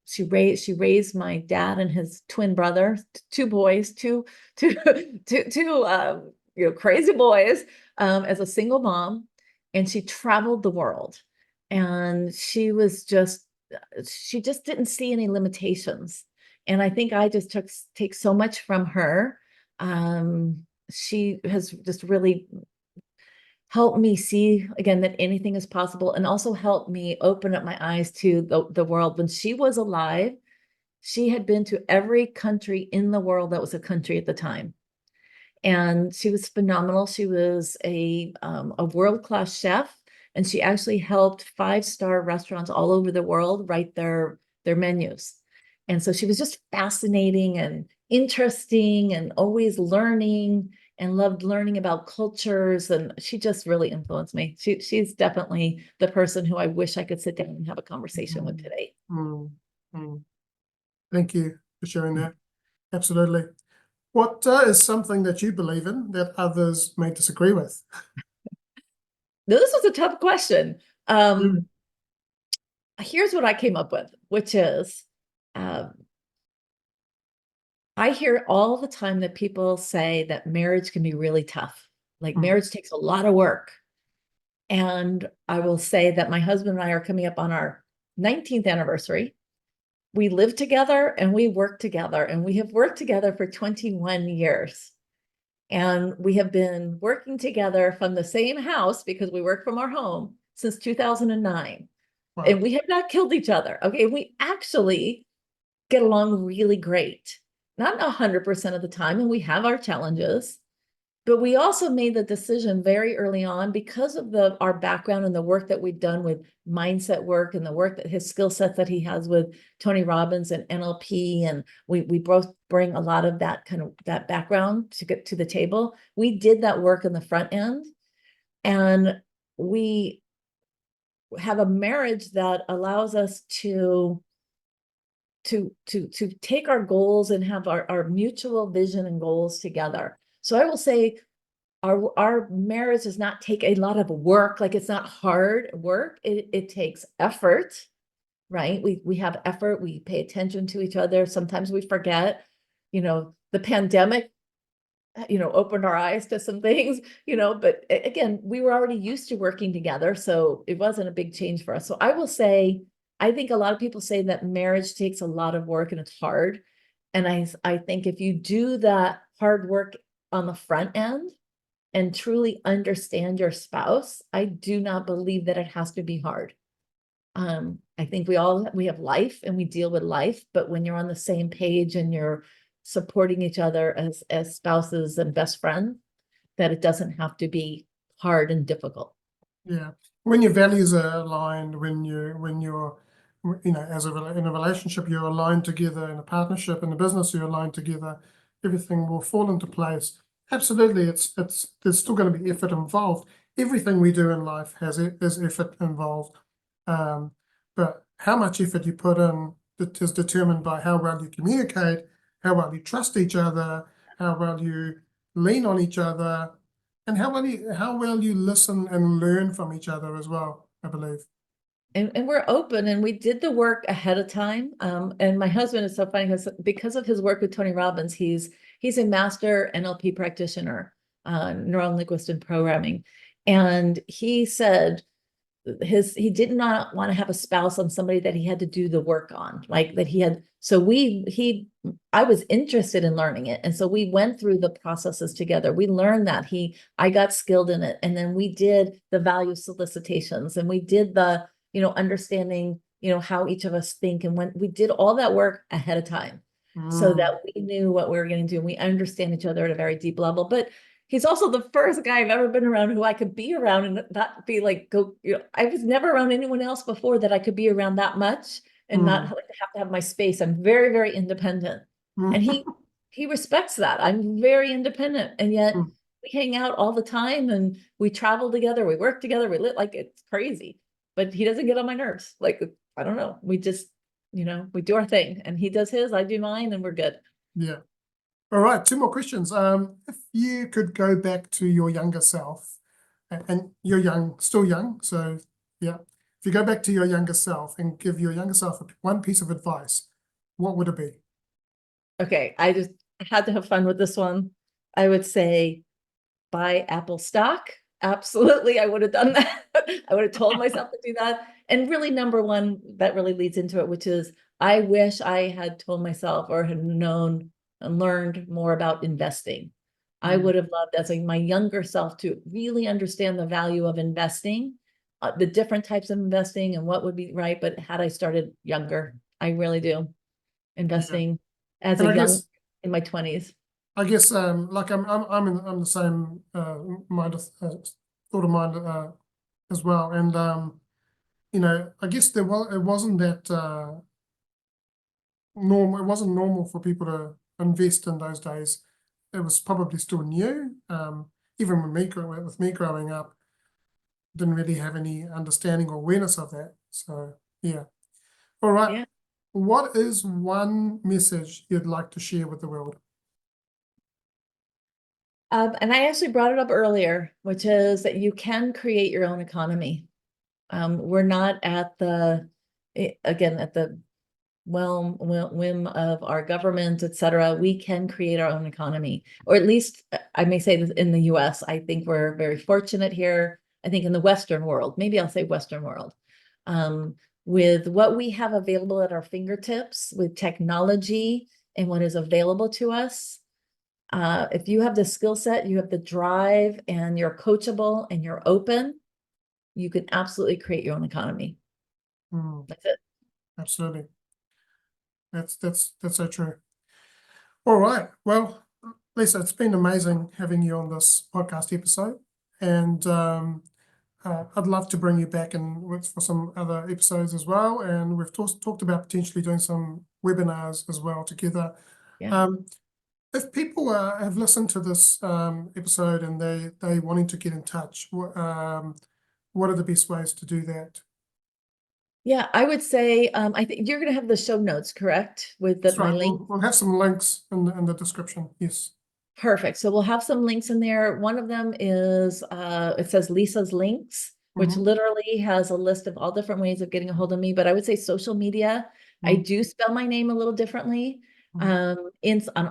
she raised my dad and his twin brother, two boys, two crazy boys, as a single mom, and she traveled the world. And she just didn't see any limitations. And I think I just take so much from her. She has just really helped me see again that anything is possible, and also helped me open up my eyes to the world. When she was alive, she had been to every country in the world that was a country at the time. And she was phenomenal. She was a world-class chef, and she actually helped five-star restaurants all over the world write their menus. And so she was just fascinating and interesting and always learning, and loved learning about cultures. And she just really influenced me. She's definitely the person who I wish I could sit down and have a conversation with today. Mm, mm. Thank you for sharing that. Absolutely. What is something that you believe in that others may disagree with? This was a tough question. Mm. Here's what I came up with, which is, um, I hear all the time that people say that marriage can be really tough. Like Mm. marriage takes a lot of work. And I will say that my husband and I are coming up on our 19th anniversary. We live together and we work together, and we have worked together for 21 years. And we have been working together from the same house, because we work from our home, since 2009. Wow. And we have not killed each other. Okay. We actually get along really great. Not 100% of the time, and we have our challenges. But we also made the decision very early on, because of our background and the work that we've done with mindset work, and the work that his skill sets that he has with Tony Robbins and NLP. And we both bring a lot of that kind of that background to get to the table. We did that work in the front end, and we have a marriage that allows us to take our goals and have our mutual vision and goals together. So I will say our marriage does not take a lot of work. Like, it's not hard work. It takes effort, right? We have effort. We pay attention to each other. Sometimes we forget, the pandemic, opened our eyes to some things, but again, we were already used to working together. So it wasn't a big change for us. So I will say, I think a lot of people say that marriage takes a lot of work and it's hard. And I think if you do that hard work on the front end and truly understand your spouse, I do not believe that it has to be hard. I think we have life and we deal with life, but when you're on the same page and you're supporting each other as spouses and best friends, that it doesn't have to be hard and difficult. Yeah. When your values are aligned, when you're in a relationship, you're aligned together, in a partnership, in a business, you're aligned together, everything will fall into place. Absolutely, there's still going to be effort involved. Everything we do in life is effort involved. But how much effort you put in is determined by how well you communicate, how well you trust each other, how well you lean on each other, and how well you listen and learn from each other as well, I believe. And we're open, and we did the work ahead of time. And my husband is so funny, because of his work with Tony Robbins, he's a master NLP practitioner, neural linguistic programming. And he said he did not want to have a spouse on somebody that he had to do the work on, like that he had. So I was interested in learning it. And so we went through the processes together. We learned that I got skilled in it. And then we did the value solicitations, and we did the, understanding, how each of us think. And when we did all that work ahead of time, so that we knew what we were going to do, and we understand each other at a very deep level. But he's also the first guy I've ever been around who I could be around and not be like, I was never around anyone else before that I could be around that much and not have to have my space. I'm very, very independent. And he respects that. I'm very independent, and yet Mm. we hang out all the time and we travel together, we work together, we live like it's crazy. But he doesn't get on my nerves. Like, I don't know. We just, we do our thing, and he does his, I do mine, and we're good. Yeah. All right, two more questions. If you could go back to your younger self, and you're young, still young, so yeah. If you go back to your younger self and give your younger self one piece of advice, what would it be? Okay, I just had to have fun with this one. I would say buy Apple stock. Absolutely, I would have done that. I would have told myself to do that. And really, number one, that really leads into it, which is I wish I had told myself or had known and learned more about investing. I would have loved as my younger self to really understand the value of investing, the different types of investing and what would be right. But had I started younger, I really do Yeah. investing as And a young in my 20s. I guess like I'm the same mind thought of mind as well, and I guess it wasn't that normal. It wasn't normal for people to invest in those days. It was probably still new. Even with me growing up, didn't really have any understanding or awareness of that. So yeah. All right. Yeah. What is one message you'd like to share with the world? And I actually brought it up earlier, which is that you can create your own economy. We're not at again, at the whim of our government, et cetera. We can create our own economy, or at least I may say this in the US. I think we're very fortunate here. I think in the Western world, maybe I'll say Western world, with what we have available at our fingertips, with technology and what is available to us. If you have the skill set, you have the drive, and you're coachable and you're open, you can absolutely create your own economy. That's it. Absolutely. That's so true. All right. Well, Lisa, it's been amazing having you on this podcast episode, and I'd love to bring you back and for some other episodes as well. And we've talked about potentially doing some webinars as well together. Yeah. If people have listened to this episode and they wanting to get in touch, what are the best ways to do that? Yeah, I would say I think you're going to have the show notes, correct? With That's my right. link. We'll have some links in the description. Yes. Perfect. So we'll have some links in there. One of them is it says Lisa's links, which Mm-hmm. literally has a list of all different ways of getting a hold of me. But I would say social media. I do spell my name a little differently. On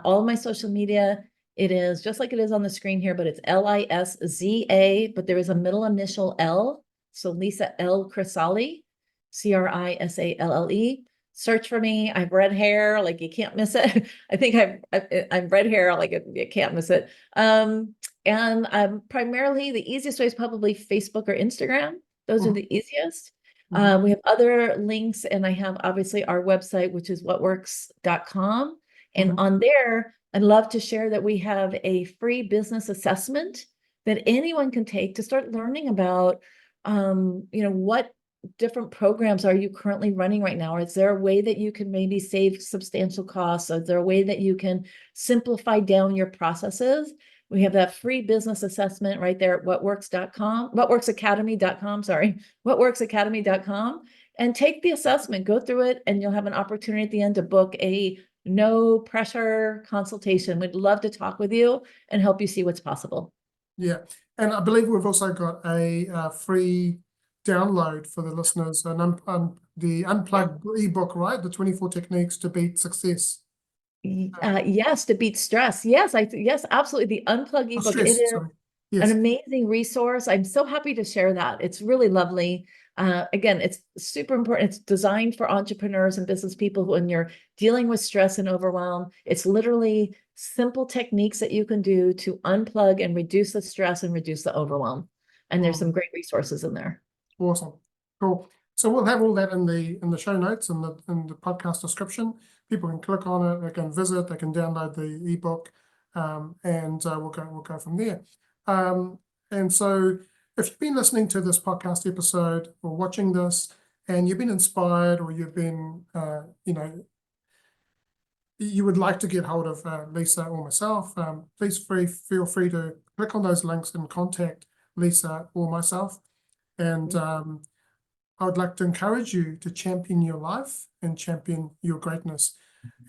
all of my social media, it is just like it is on the screen here, but it's Liza, but there is a middle initial L. So Lisza L. Crisalle, Crisalle. Search for me. I have red hair, like you can't miss it. I think I'm red hair, like you can't miss it. And primarily the easiest way is probably Facebook or Instagram. Those are the easiest. We have other links, and I have obviously our website, which is whatworks.com. And on there, I'd love to share that we have a free business assessment that anyone can take to start learning about, what different programs are you currently running right now? Or is there a way that you can maybe save substantial costs? Is there a way that you can simplify down your processes? We have that free business assessment right there at whatworksacademy.com, whatworksacademy.com, and take the assessment, go through it, and you'll have an opportunity at the end to book a no pressure consultation. We'd love to talk with you and help you see what's possible. Yeah, and I believe we've also got a free download for the listeners, the unplugged ebook, right? The 24 techniques to beat success. Yes, to beat stress. Yes, yes, absolutely. The Unplug ebook. It Stress, is sorry. an Yes. amazing resource. I'm so happy to share that. It's really lovely. Again, it's super important. It's designed for entrepreneurs and business people when you're dealing with stress and overwhelm. It's literally simple techniques that you can do to unplug and reduce the stress and reduce the overwhelm. And there's some great resources in there. Awesome. Cool. So we'll have all that in the show notes and the podcast description. People can click on it, they can visit, they can download the ebook, and we'll go from there. And so if you've been listening to this podcast episode or watching this and you've been inspired or you've been you would like to get hold of Lisza or myself, please feel free to click on those links and contact Lisza or myself. And I would like to encourage you to champion your life and champion your greatness,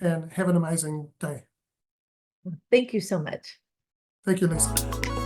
and have an amazing day. Thank you so much. Thank you, Lisza.